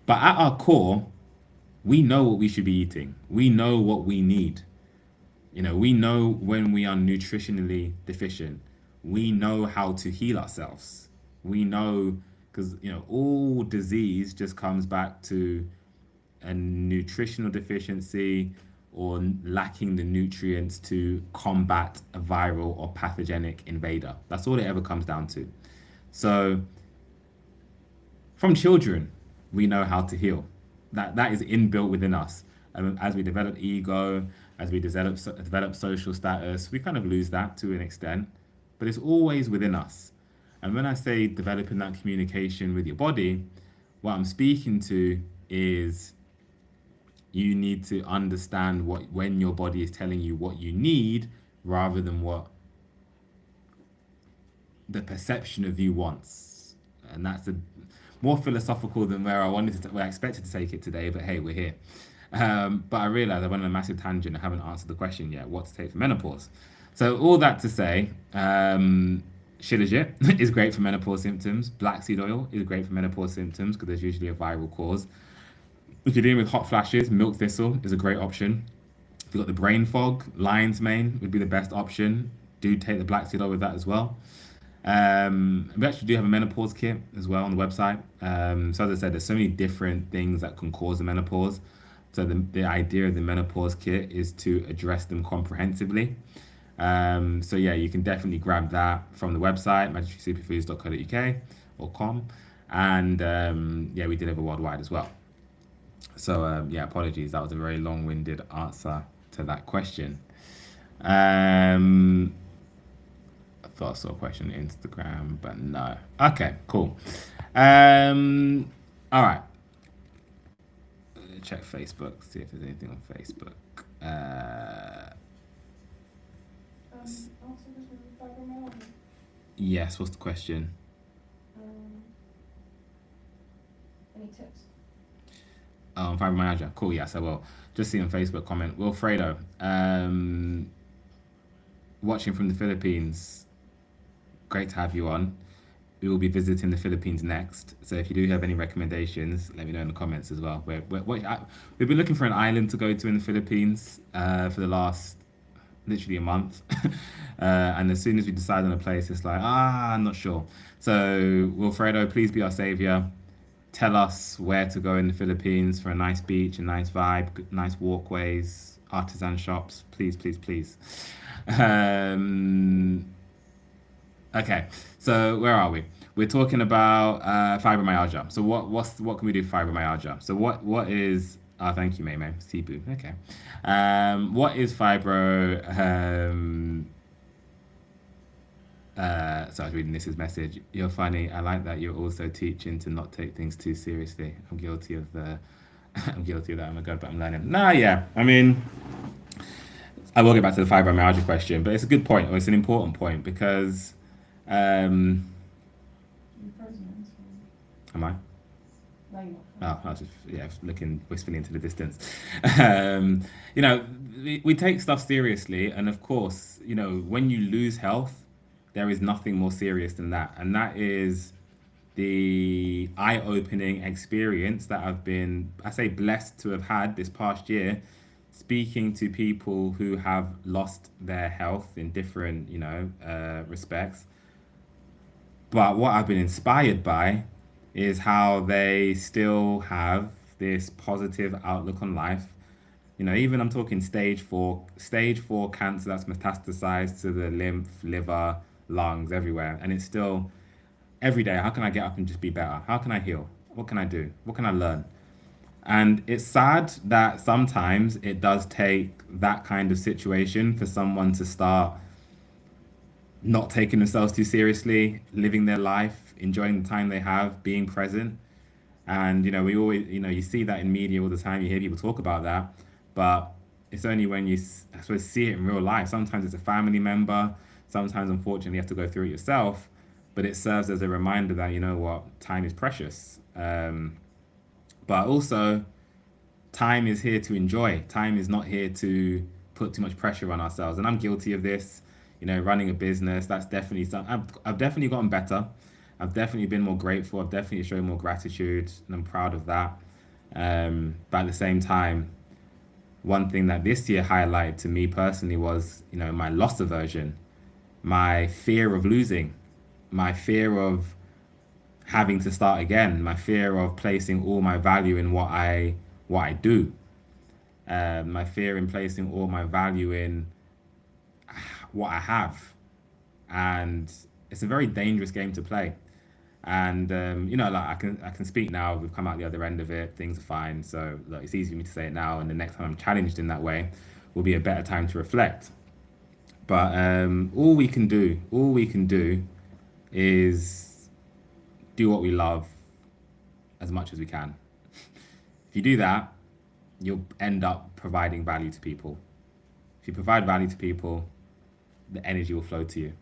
But at our core, we know what we should be eating. We know what we need. We know when we are nutritionally deficient. We know how to heal ourselves. We know because all disease just comes back to a nutritional deficiency or lacking the nutrients to combat a viral or pathogenic invader. That's all it ever comes down to. So from children, we know how to heal. That is inbuilt within us. As we develop ego, as we develop social status, we kind of lose that to an extent, but it's always within us. And when I say developing that communication with your body, what I'm speaking to is you need to understand what when your body is telling you what you need rather than what the perception of you wants. And that's a more philosophical than where I expected to take it today, but hey, we're here. But I realized I went on a massive tangent. I haven't answered the question yet. What to take for menopause? So all that to say, Shilajit is great for menopause symptoms. Black seed oil is great for menopause symptoms because there's usually a viral cause. If you're dealing with hot flashes, milk thistle is a great option. If you've got the brain fog, lion's mane would be the best option. Do take the black seed oil with that as well. We actually do have a menopause kit as well on the website. So as I said, there's so many different things that can cause the menopause. So the idea of the menopause kit is to address them comprehensively. So yeah, you can definitely grab that from the website, magictreesuperfoods.co.uk or com. And yeah, we deliver worldwide as well. So yeah, apologies. That was a very long-winded answer to that question. I thought I saw a question on Instagram, but no. Okay, cool. All right. Check Facebook, see if there's anything on Facebook. Also, this is fibromyalgia. Yes, what's the question? Um, any tips? Fibromyalgia. Cool, yes, I will. Just see on Facebook comment. Wilfredo, watching from the Philippines. Great to have you on. We will be visiting the Philippines next. So if you do have any recommendations, let me know in the comments as well. We've been looking for an island to go to in the Philippines for the last literally a month. And as soon as we decide on a place, it's like, I'm not sure. So Wilfredo, please be our savior. Tell us where to go in the Philippines for a nice beach, a nice vibe, nice walkways, artisan shops. Please, please, please. Okay, so where are we? We're talking about fibromyalgia. So what can we do for fibromyalgia? So what is thank you, May. Cebu. Okay. What is fibro so I was reading this message. You're funny. I like that you're also teaching to not take things too seriously. I'm guilty of I'm guilty of that. Oh my god, but I'm learning. Nah, yeah. I mean, I will get back to the fibromyalgia question, but it's a good point, or it's an important point because You're frozen. am I? No, you're Oh, not. I was just looking wistfully into the distance. Um, we take stuff seriously, and of course, when you lose health, there is nothing more serious than that, and that is the eye-opening experience that I've been, I say, blessed to have had this past year, speaking to people who have lost their health in different, respects. But what I've been inspired by is how they still have this positive outlook on life. Even I'm talking stage 4 cancer that's metastasized to the lymph, liver, lungs, everywhere. And it's still every day, how can I get up and just be better? How can I heal? What can I do? What can I learn? And it's sad that sometimes it does take that kind of situation for someone to start not taking themselves too seriously, living their life, enjoying the time they have, being present. And we always, you see that in media all the time. You hear people talk about that, but it's only when I suppose, see it in real life. Sometimes it's a family member. Sometimes, unfortunately, you have to go through it yourself. But it serves as a reminder that time is precious. But also, time is here to enjoy. Time is not here to put too much pressure on ourselves. And I'm guilty of this. Running a business, that's definitely something. I've definitely gotten better. I've definitely been more grateful. I've definitely shown more gratitude, and I'm proud of that. But at the same time, one thing that this year highlighted to me personally was, my loss aversion, my fear of losing, my fear of having to start again, my fear of placing all my value in what I do, my fear in placing all my value in what I have, and it's a very dangerous game to play. And like I can speak now. We've come out the other end of it. Things are fine. So look, it's easy for me to say it now, and the next time I'm challenged in that way, will be a better time to reflect. But all we can do, is do what we love as much as we can. If you do that, you'll end up providing value to people. If you provide value to people, the energy will flow to you.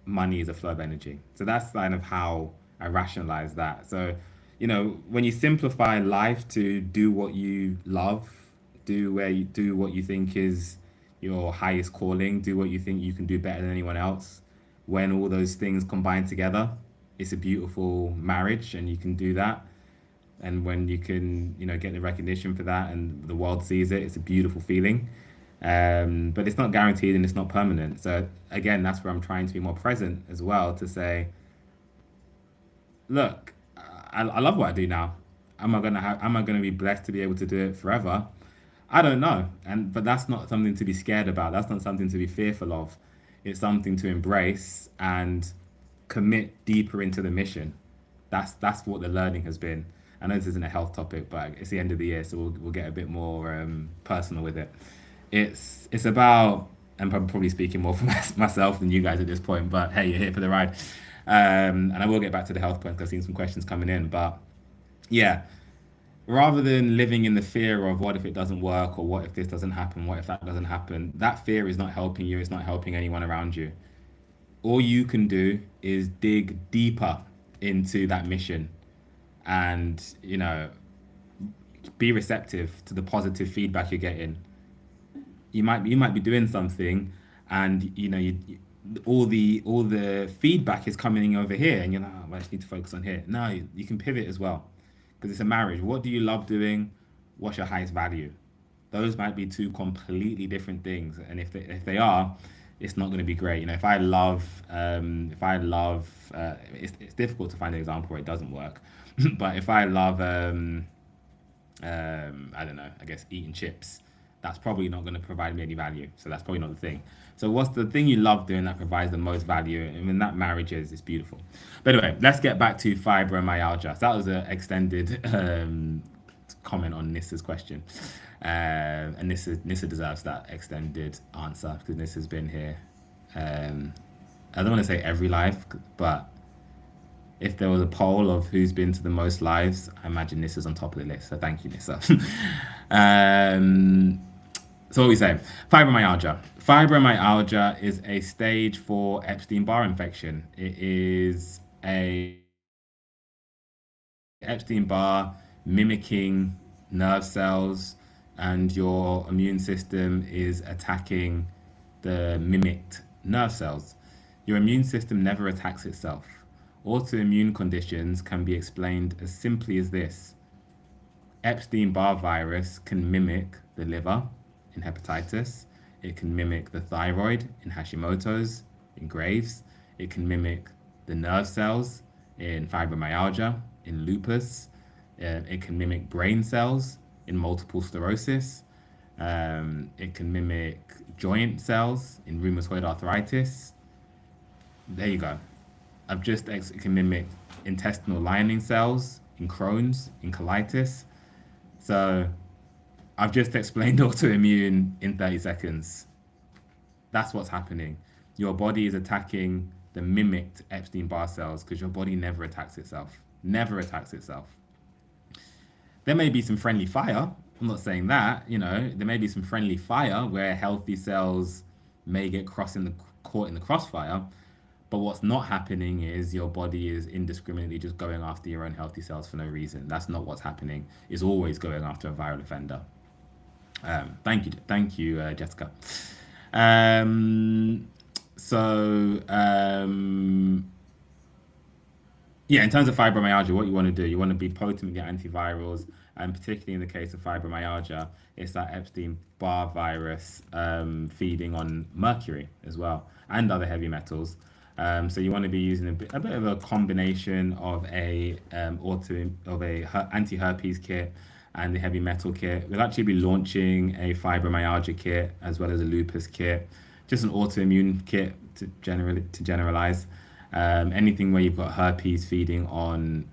Money is a flow of energy. So that's kind of how I rationalize that. So, when you simplify life to do what you love, do what you think is your highest calling, do what you think you can do better than anyone else. When all those things combine together, it's a beautiful marriage, and you can do that. And when you can, get the recognition for that, and the world sees it, it's a beautiful feeling. But it's not guaranteed, and it's not permanent. So again, that's where I'm trying to be more present as well, to say, look, I love what I do now. Am I gonna be blessed to be able to do it forever? I don't know. But that's not something to be scared about. That's not something to be fearful of. It's something to embrace and commit deeper into the mission. That's what the learning has been. I know this isn't a health topic, but it's the end of the year, so we'll get a bit more personal with it. It's about, and I'm probably speaking more for myself than you guys at this point, but hey, you're here for the ride. And I will get back to the health point because I've seen some questions coming in. But yeah, rather than living in the fear of what if it doesn't work, or what if this doesn't happen, what if that doesn't happen, that fear is not helping you, it's not helping anyone around you. All you can do is dig deeper into that mission, and be receptive to the positive feedback you're getting. You might be doing something, and all the feedback is coming over here, and you're like, oh, I just need to focus on here. No, you can pivot as well, because it's a marriage. What do you love doing? What's your highest value? Those might be two completely different things, and if they are, it's not going to be great. It's difficult to find an example where it doesn't work. But if I love, I don't know, I guess eating chips, that's probably not going to provide me any value. So that's probably not the thing. So what's the thing you love doing that provides the most value? And when that marriage is, it's beautiful. But anyway, let's get back to fibromyalgia. So that was an extended comment on Nissa's question. And Nissa deserves that extended answer, because Nissa's been here. I don't want to say every life, but if there was a poll of who's been to the most lives, I imagine Nissa's on top of the list. So thank you, Nissa. So what we say? Fibromyalgia. Fibromyalgia is a stage 4 Epstein-Barr infection. It is a Epstein-Barr mimicking nerve cells, and your immune system is attacking the mimicked nerve cells. Your immune system never attacks itself. Autoimmune conditions can be explained as simply as this. Epstein-Barr virus can mimic the liver in hepatitis. It can mimic the thyroid in Hashimoto's, in Graves. It can mimic the nerve cells in fibromyalgia, in lupus. It can mimic brain cells in multiple sclerosis. It can mimic joint cells in rheumatoid arthritis. There you go. It can mimic intestinal lining cells in Crohn's, in colitis. So I've just explained autoimmune in 30 seconds. That's what's happening. your body is attacking the mimicked Epstein-Barr cells because your body never attacks itself. Never attacks itself. There may be some friendly fire. I'm not saying that, there may be some friendly fire where healthy cells may get caught in the crossfire. But what's not happening is your body is indiscriminately just going after your own healthy cells for no reason. That's not what's happening. It's always going after a viral offender. Thank you, Jessica. Yeah, in terms of fibromyalgia, what you want to do, you want to be potent with your antivirals, and particularly in the case of fibromyalgia, it's that Epstein-Barr virus feeding on mercury as well and other heavy metals. So you want to be using a bit of a combination of a anti-herpes kit and the heavy metal kit. We'll actually be launching a fibromyalgia kit as well as a lupus kit, just an autoimmune kit to generalize. Anything where you've got herpes feeding on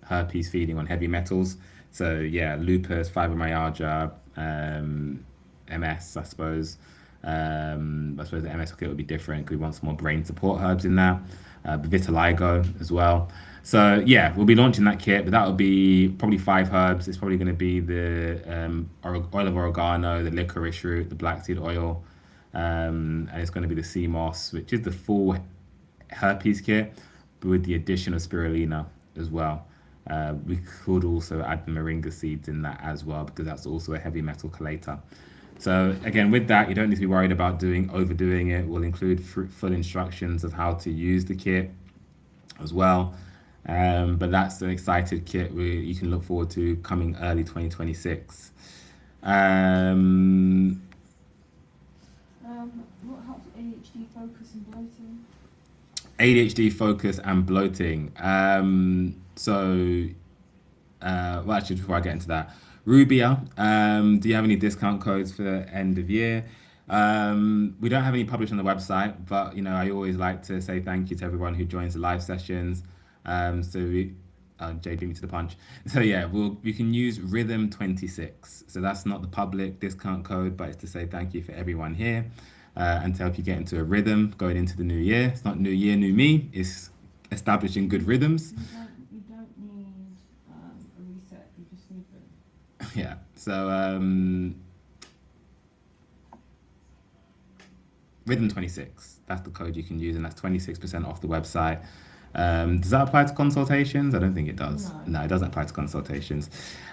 heavy metals. So yeah, lupus, fibromyalgia, MS, I suppose. I suppose the MS kit would be different because we want some more brain support herbs in that. Vitiligo as well. So yeah, we'll be launching that kit, but that will be probably 5 herbs. It's probably going to be the oil of oregano, the licorice root, the black seed oil, and it's going to be the sea moss, which is the full herpes kit, but with the addition of spirulina as well. We could also add the moringa seeds in that as well, because that's also a heavy metal chelator. So again, with that, you don't need to be worried about overdoing it. We'll include full instructions of how to use the kit as well. But that's an excited kit you can look forward to coming early 2026. What helps ADHD focus and bloating? ADHD focus and bloating. Well, actually, before I get into that, Rubia, do you have any discount codes for end of year? We don't have any published on the website, but I always like to say thank you to everyone who joins the live sessions. Jay beat me to the punch. So yeah, you can use Rhythm 26. So that's not the public discount code, but it's to say thank you for everyone here and to help you get into a rhythm going into the new year. It's not new year, new me. It's establishing good rhythms. You don't need a reset. You just need rhythm. Yeah. So Rhythm 26. That's the code you can use, and that's 26% off the website. Does that apply to consultations? I don't think it does. No, it doesn't apply to consultations.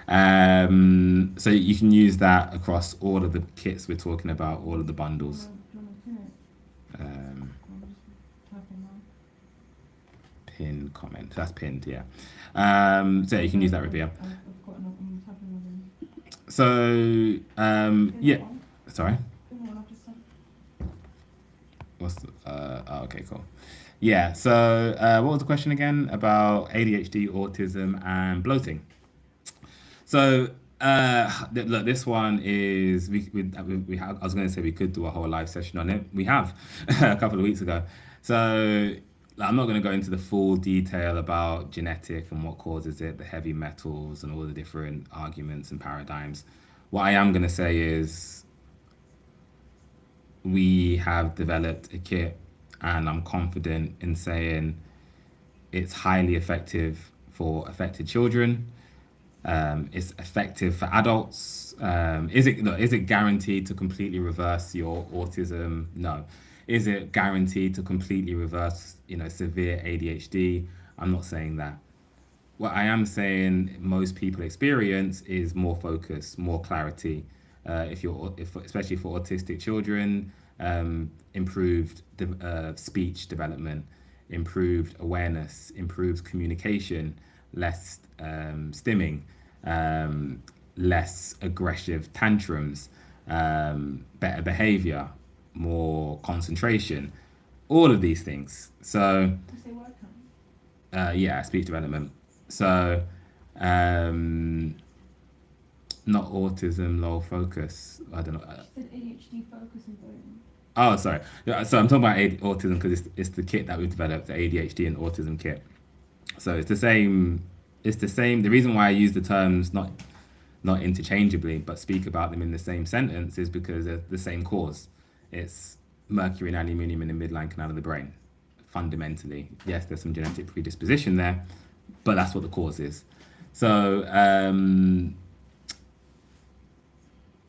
So you can use that across all of the kits we're talking about, all of the bundles. Do you want to pin it? Um, I'm just typing now. Pin comment. That's pinned, yeah. So yeah, you can use that, Rabia. I've got another. I'm typing another. So yeah. Sorry. Pin one I've just sent. Okay, cool. Yeah, so what was the question again about ADHD, autism, and bloating? So look, this one is we have, I was going to say we could do a whole live session on it. We have a couple of weeks ago. So I'm not going to go into the full detail about genetic and what causes it, the heavy metals, and all the different arguments and paradigms. What I am going to say is we have developed a kit, and I'm confident in saying it's highly effective for affected children. It's effective for adults. Is it guaranteed to completely reverse your autism? No. Is it guaranteed to completely reverse, severe ADHD? I'm not saying that. What I am saying most people experience is more focus, more clarity. Especially for autistic children, improved speech development, improved awareness, improved communication, less stimming, less aggressive tantrums, better behavior, more concentration, all of these things. So, yeah, speech development. So, not autism, low focus. I don't know. She said ADHD focus and bloating. Oh, sorry. Yeah, so I'm talking about autism because it's the kit that we've developed, the ADHD and autism kit. So it's the same. It's the same. The reason why I use the terms not interchangeably, but speak about them in the same sentence is because they're the same cause. It's mercury and aluminium in the midline canal of the brain. Fundamentally, yes, there's some genetic predisposition there, but that's what the cause is. So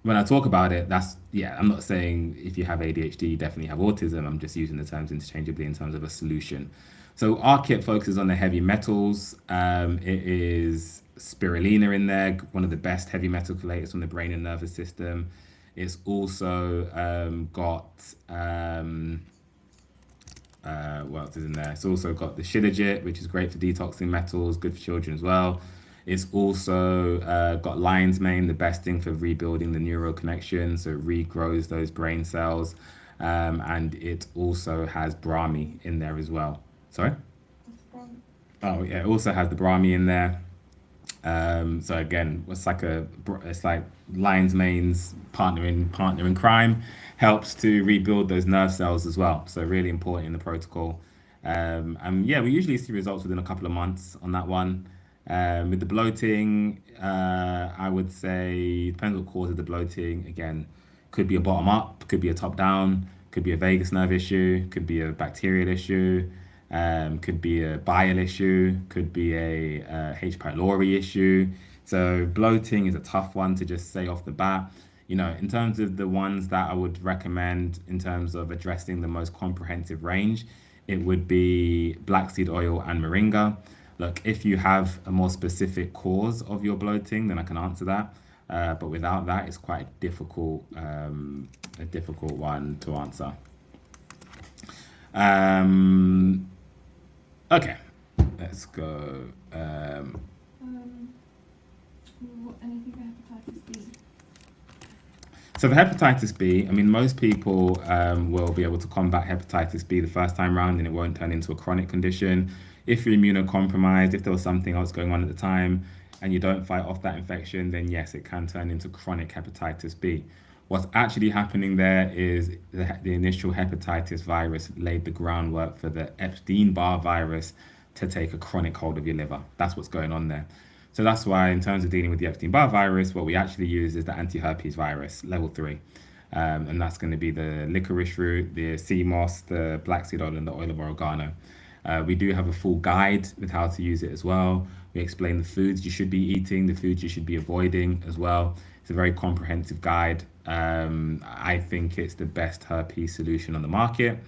when I talk about it, I'm not saying if you have ADHD, you definitely have autism. I'm just using the terms interchangeably in terms of a solution. So our kit focuses on the heavy metals. It is spirulina in there, one of the best heavy metal chelators from the brain and nervous system. It's also got what else is in there? It's also got the shilajit, which is great for detoxing metals, good for children as well. It's also got lion's mane, the best thing for rebuilding the neural connections, so it regrows those brain cells. And it also has Brahmi in there as well. Sorry? Oh yeah, it also has the Brahmi in there. So again, it's like lion's mane's partner in crime, helps to rebuild those nerve cells as well. So really important in the protocol. And yeah, we usually see results within a couple of months on that one. With the bloating, I would say depends what causes the bloating. Again, could be a bottom up, could be a top down, could be a vagus nerve issue, could be a bacterial issue, could be a bile issue, could be a H. pylori issue. So bloating is a tough one to just say off the bat. You know, in terms of the ones that I would recommend in terms of addressing the most comprehensive range, it would be black seed oil and moringa. Look, if you have a more specific cause of your bloating, then I can answer that. But without that, it's quite a difficult one to answer. Okay, let's go. Anything for hepatitis B? So for hepatitis B, I mean, most people will be able to combat hepatitis B the first time round and it won't turn into a chronic condition. If you're immunocompromised, if there was something else going on at the time and you don't fight off that infection, then yes, it can turn into chronic hepatitis B. What's actually happening there is the initial hepatitis virus laid the groundwork for the Epstein-Barr virus to take a chronic hold of your liver. That's what's going on there. So that's why in terms of dealing with the Epstein-Barr virus, what we actually use is the anti-herpes virus, level 3. And that's going to be the licorice root, the sea moss, the black seed oil, and the oil of oregano. We do have a full guide with how to use it as well. We explain the foods you should be eating, the foods you should be avoiding as well. It's a very comprehensive guide. I think it's the best herpes solution on the market.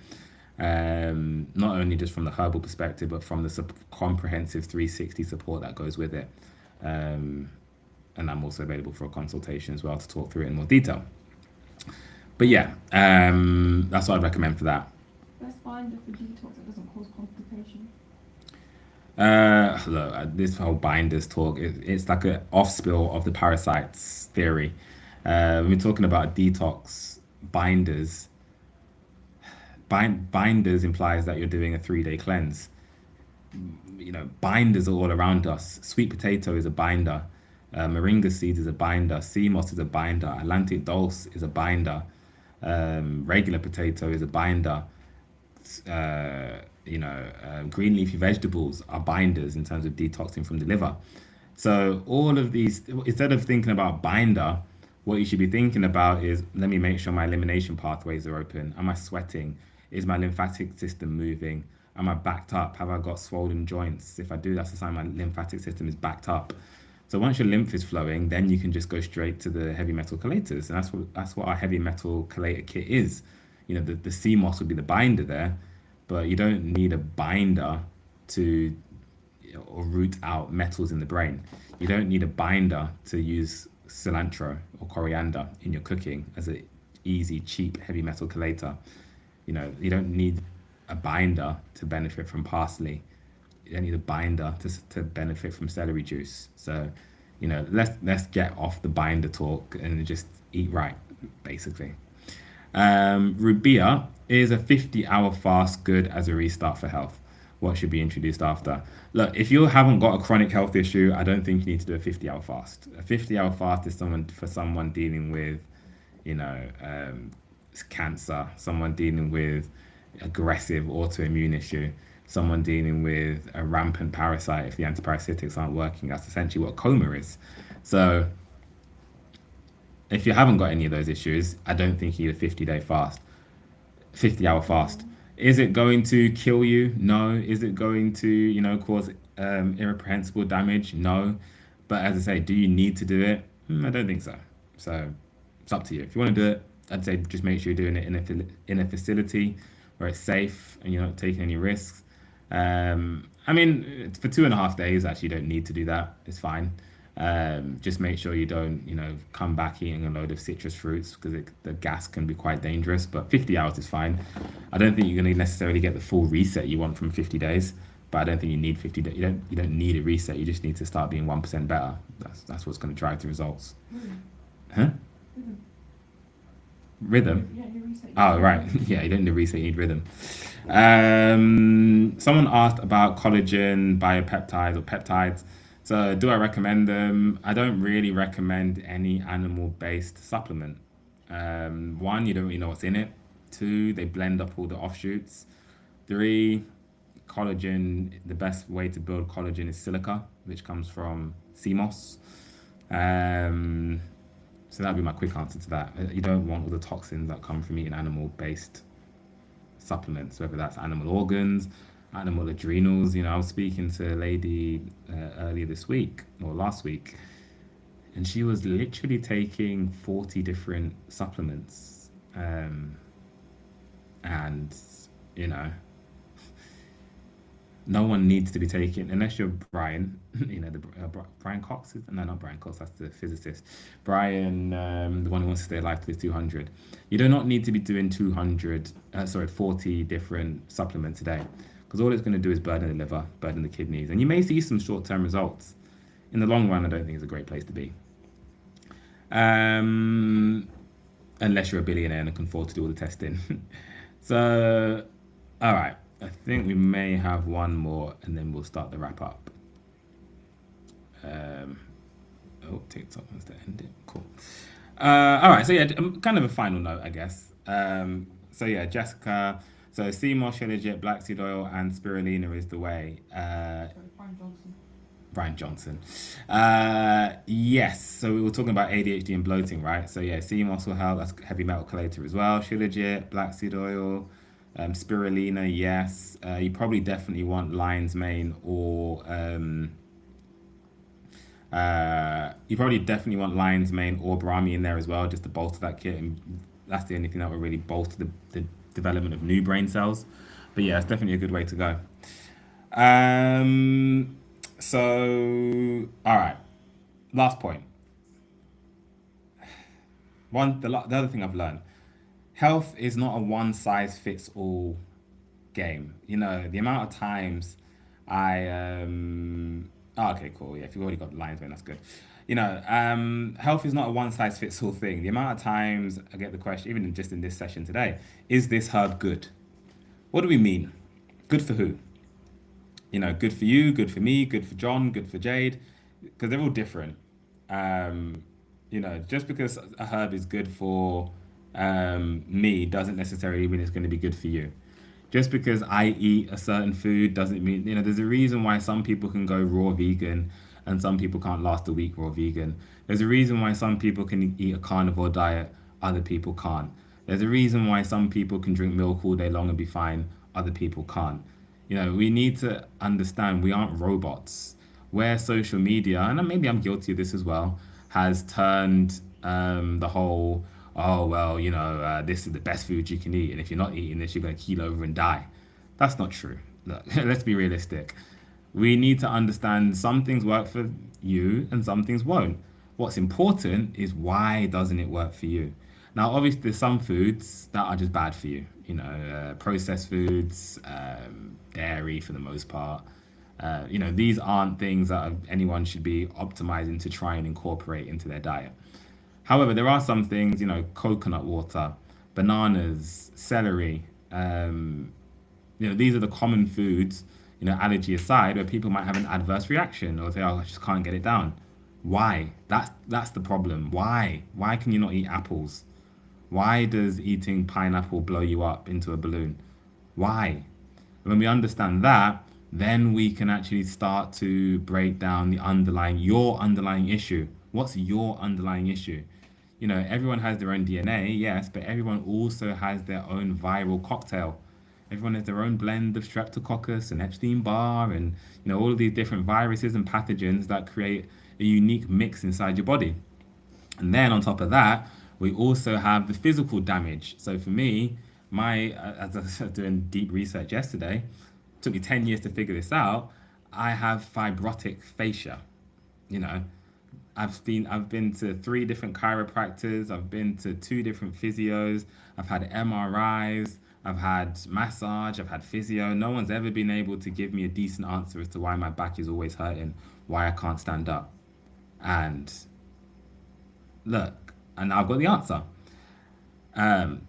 Not only just from the herbal perspective, but from the comprehensive 360 support that goes with it. And I'm also available for a consultation as well to talk through it in more detail. But yeah, that's what I'd recommend for that. Best binder for detox that doesn't cause complication. Look, this whole binders talk, it's like an off-spill of the parasites theory. We're talking about detox binders. Binders implies that you're doing a 3-day cleanse. You know, binders are all around us. Sweet potato is a binder. Moringa seeds is a binder. Sea moss is a binder. Atlantic dulse is a binder. Regular potato is a binder. Green leafy vegetables are binders in terms of detoxing from the liver. So all of these, instead of thinking about binder, what you should be thinking about is, let me make sure my elimination pathways are open. Am I sweating? Is my lymphatic system moving? Am I backed up? Have I got swollen joints? If I do, that's a sign my lymphatic system is backed up. So once your lymph is flowing, then you can just go straight to the heavy metal chelators. And that's what our heavy metal chelator kit is. You know, the sea moss would be the binder there, but you don't need a binder to or root out metals in the brain. You don't need a binder to use cilantro or coriander in your cooking as an easy, cheap heavy metal chelator. You know, you don't need a binder to benefit from parsley. You don't need a binder to benefit from celery juice. So, you know, let's get off the binder talk and just eat right, basically. Rubia is a 50-hour fast good as a restart for health. What should be introduced after? Look, if you haven't got a chronic health issue, I don't think you need to do a 50-hour fast. A 50-hour fast is for someone dealing with, cancer, someone dealing with aggressive autoimmune issue, someone dealing with a rampant parasite. If the antiparasitics aren't working, that's essentially what coma is. So if you haven't got any of those issues, I don't think you need a 50-day fast. 50-hour fast. Is it going to kill you? No. Is it going to, cause irrepressible damage? No. But as I say, do you need to do it? I don't think so. So it's up to you. If you want to do it, I'd say just make sure you're doing it in a facility where it's safe and you're not taking any risks. I mean, for 2.5 days, actually, you don't need to do that. It's fine. Just make sure you don't, come back eating a load of citrus fruits because the gas can be quite dangerous. But 50 hours is fine. I don't think you're going to necessarily get the full reset you want from 50 days. But I don't think you need 50 days. You don't need a reset. You just need to start being 1% better. That's what's going to drive the results. Huh? Rhythm? Yeah, your reset. Oh, right. Yeah, you don't need a reset, you need rhythm. Someone asked about collagen, biopeptides, or peptides. So, do I recommend them? I don't really recommend any animal-based supplement. One, you don't really know what's in it. Two, they blend up all the offshoots. Three, collagen, the best way to build collagen is silica, which comes from sea moss. Um, so that'd be my quick answer to that. You don't want all the toxins that come from eating animal-based supplements, whether that's animal organs, animal adrenals. I was speaking to a lady earlier this week or last week, and she was literally taking 40 different supplements. And, you know, no one needs to be taking, unless you're Brian, Brian Cox, no, not Brian Cox, that's the physicist. Brian, the one who wants to stay alive to his 200. You do not need to be doing 40 different supplements a day, because all it's going to do is burden the liver, burden the kidneys, and you may see some short-term results. In the long run, I don't think it's a great place to be. Um, Unless you're a billionaire and can afford to do all the testing. So, all right. I think we may have one more, and then we'll start the wrap up. Um, TikTok wants to end it. Cool. All right. So yeah, kind of a final note, I guess. So yeah, Jessica. So sea moss, shilajit, black seed oil, and spirulina is the way. Sorry, Brian Johnson. Brian Johnson. Yes. So we were talking about ADHD and bloating, right? So yeah, sea moss will help. That's heavy metal chelator as well. Shilajit, black seed oil. Spirulina, yes. You probably definitely want lion's mane or Brahmi in there as well, just to bolster that kit. And that's the only thing that will really bolster the development of new brain cells. But yeah, it's definitely a good way to go. Um, all right. Last point. The other thing I've learned, health is not a one size fits all game. The amount of times I okay, cool. Yeah, if you've already got lines, man, that's good. Health is not a one size fits all thing. The amount of times I get the question, even just in this session today, is this herb good? What do we mean? Good for who? Good for you, good for me, good for John, good for Jade, because they're all different. Just because a herb is good for me doesn't necessarily mean it's going to be good for you. Just because I eat a certain food doesn't mean, there's a reason why some people can go raw vegan and some people can't last a week raw vegan. There's a reason why some people can eat a carnivore diet, other people can't. There's a reason why some people can drink milk all day long and be fine, other people can't. We need to understand we aren't robots. Where social media, and maybe I'm guilty of this as well, has turned the whole, oh, well, this is the best food you can eat. And if you're not eating this, you're going to keel over and die. That's not true. Look, let's be realistic. We need to understand some things work for you and some things won't. What's important is why doesn't it work for you? Now, obviously, there's some foods that are just bad for you. Processed foods, dairy for the most part. These aren't things that anyone should be optimizing to try and incorporate into their diet. However, there are some things, coconut water, bananas, celery. These are the common foods, allergy aside, where people might have an adverse reaction or say, oh, I just can't get it down. Why? That's the problem. Why? Why can you not eat apples? Why does eating pineapple blow you up into a balloon? Why? When we understand that, then we can actually start to break down your underlying issue. What's your underlying issue? You know, everyone has their own DNA, yes, but everyone also has their own viral cocktail. Everyone has their own blend of Streptococcus and Epstein-Barr and, you know, all of these different viruses and pathogens that create a unique mix inside your body. And then on top of that, we also have the physical damage. So for me, as I was doing deep research yesterday, it took me 10 years to figure this out. I have fibrotic fascia. You know, I've been to three different chiropractors. I've been to two different physios. I've had MRIs. I've had massage. I've had physio. No one's ever been able to give me a decent answer as to why my back is always hurting, why I can't stand up. And look, and I've got the answer.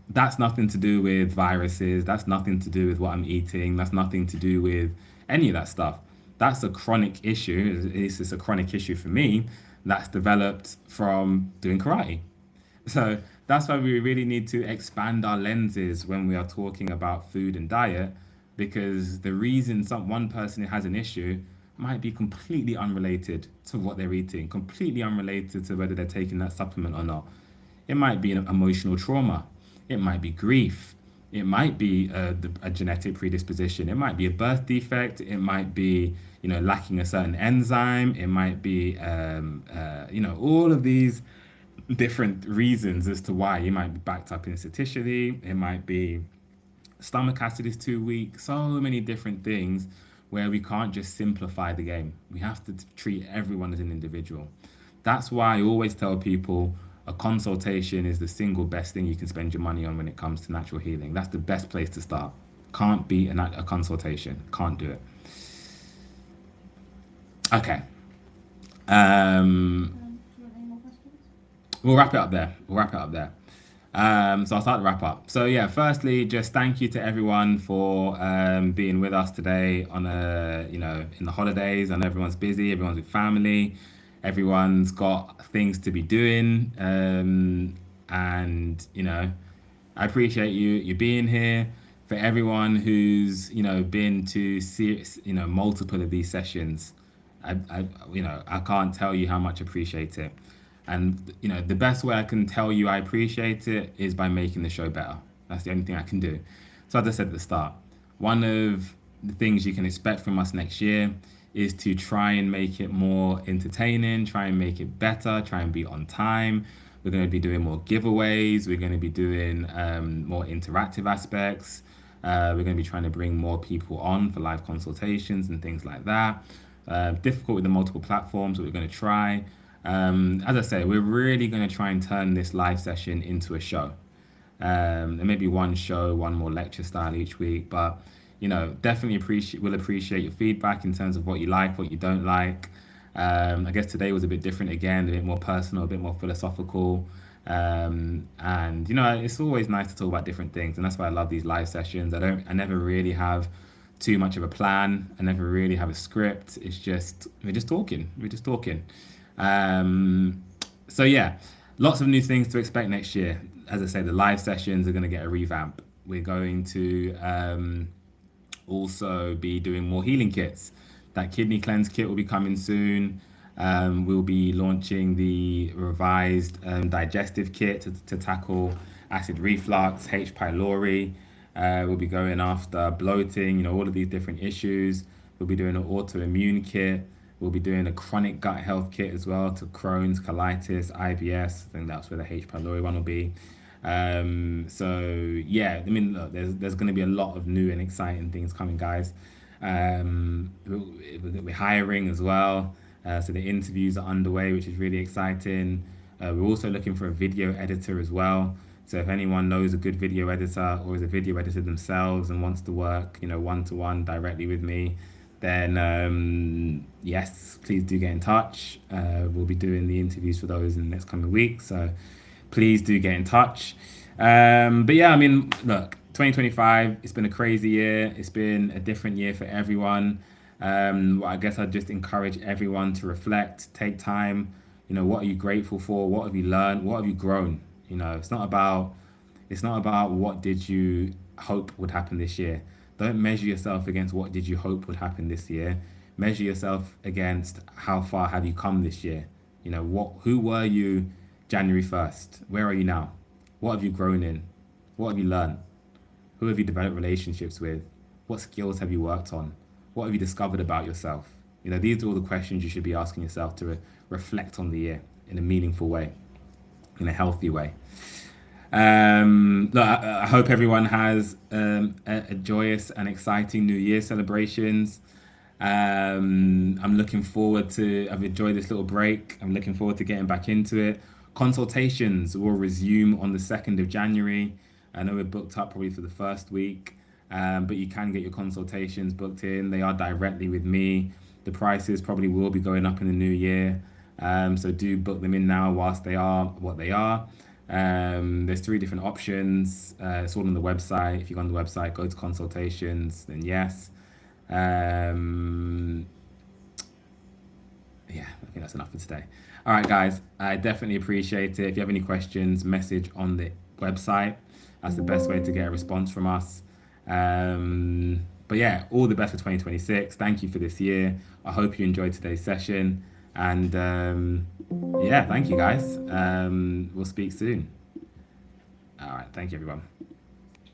That's nothing to do with viruses. That's nothing to do with what I'm eating. That's nothing to do with any of that stuff. That's a chronic issue. It's just a chronic issue for me that's developed from doing karate. So that's why we really need to expand our lenses when we are talking about food and diet, because the reason one person has an issue might be completely unrelated to what they're eating, completely unrelated to whether they're taking that supplement or not. It might be an emotional trauma. It might be grief. It might be a genetic predisposition. It might be a birth defect. It might be, you know, lacking a certain enzyme. It might be, you know, all of these different reasons as to why you might be backed up instatically. It might be stomach acid is too weak. So many different things where we can't just simplify the game. We have to treat everyone as an individual. That's why I always tell people a consultation is the single best thing you can spend your money on when it comes to natural healing. That's the best place to start. Can't beat a consultation. Can't do it. Okay. Um, Do you want any more questions? we'll wrap it up there. We'll wrap it up there. So I'll start the wrap up. So yeah, firstly, just thank you to everyone for being with us today on you know, in the holidays. I know everyone's busy, everyone's with family, everyone's got things to be doing, and you know, I appreciate you being here. For everyone who's, you know, been to see, you know, multiple of these sessions, you know, I can't tell you how much I appreciate it. And you know, the best way I can tell you I appreciate it is by making the show better. That's the only thing I can do. So as I said at the start, one of the things you can expect from us next year is to try and make it more entertaining, try and make it better, try and be on time. We're going to be doing more giveaways. We're going to be doing more interactive aspects. We're going to be trying to bring more people on for live consultations and things like that. Difficult with the multiple platforms, but we're going to try. As I say, we're really going to try and turn this live session into a show. There may be one show, one more lecture style each week, but you know, definitely will appreciate your feedback in terms of what you like, what you don't like. I guess today was a bit different again, a bit more personal, a bit more philosophical. And you know, it's always nice to talk about different things, and that's why I love these live sessions. I never really have too much of a plan. I never really have a script. It's just we're just talking. We're just talking. Um, so yeah, lots of new things to expect next year. As I say, the live sessions are going to get a revamp. We're going to also be doing more healing kits. That kidney cleanse kit will be coming soon. We'll be launching the revised digestive kit to tackle acid reflux, H. pylori. We'll be going after bloating, you know, all of these different issues. We'll be doing an autoimmune kit. We'll be doing a chronic gut health kit as well to Crohn's, colitis, IBS. I think that's where the H. pylori one will be. So yeah, I mean, look, there's going to be a lot of new and exciting things coming, guys. We're hiring as well. So the interviews are underway, which is really exciting. We're also looking for a video editor as well. So if anyone knows a good video editor or is a video editor themselves and wants to work, you know, one-to-one directly with me, then yes, please do get in touch. We'll be doing the interviews for those in the next coming weeks. So please do get in touch. But yeah, I mean, look, 2025, it's been a crazy year. It's been a different year for everyone. Well, I guess I'd just encourage everyone to reflect, take time. You know, what are you grateful for? What have you learned? What have you grown? You know, it's not about what did you hope would happen this year. Don't measure yourself against what did you hope would happen this year. Measure yourself against how far have you come this year. You know, who were you January 1st. Where are you now? What have you grown in? What have you learned? Who have you developed relationships with? What skills have you worked on? What have you discovered about yourself? You know, these are all the questions you should be asking yourself to reflect on the year in a meaningful way, in a healthy way. Look, I hope everyone has a joyous and exciting New Year celebrations. I'm looking forward to, I've enjoyed this little break. I'm looking forward to getting back into it. Consultations will resume on the 2nd of January. I know we're booked up probably for the first week, but you can get your consultations booked in. They are directly with me. The prices probably will be going up in the new year. So do book them in now whilst they are what they are. There's 3 different options. It's all on the website. If you go on the website, go to consultations, then yes. Yeah, I think that's enough for today. All right, guys, I definitely appreciate it. If you have any questions, message on the website. That's the best way to get a response from us. But yeah, all the best for 2026. Thank you for this year. I hope you enjoyed today's session. And yeah, thank you, guys. We'll speak soon. All right, thank you, everyone.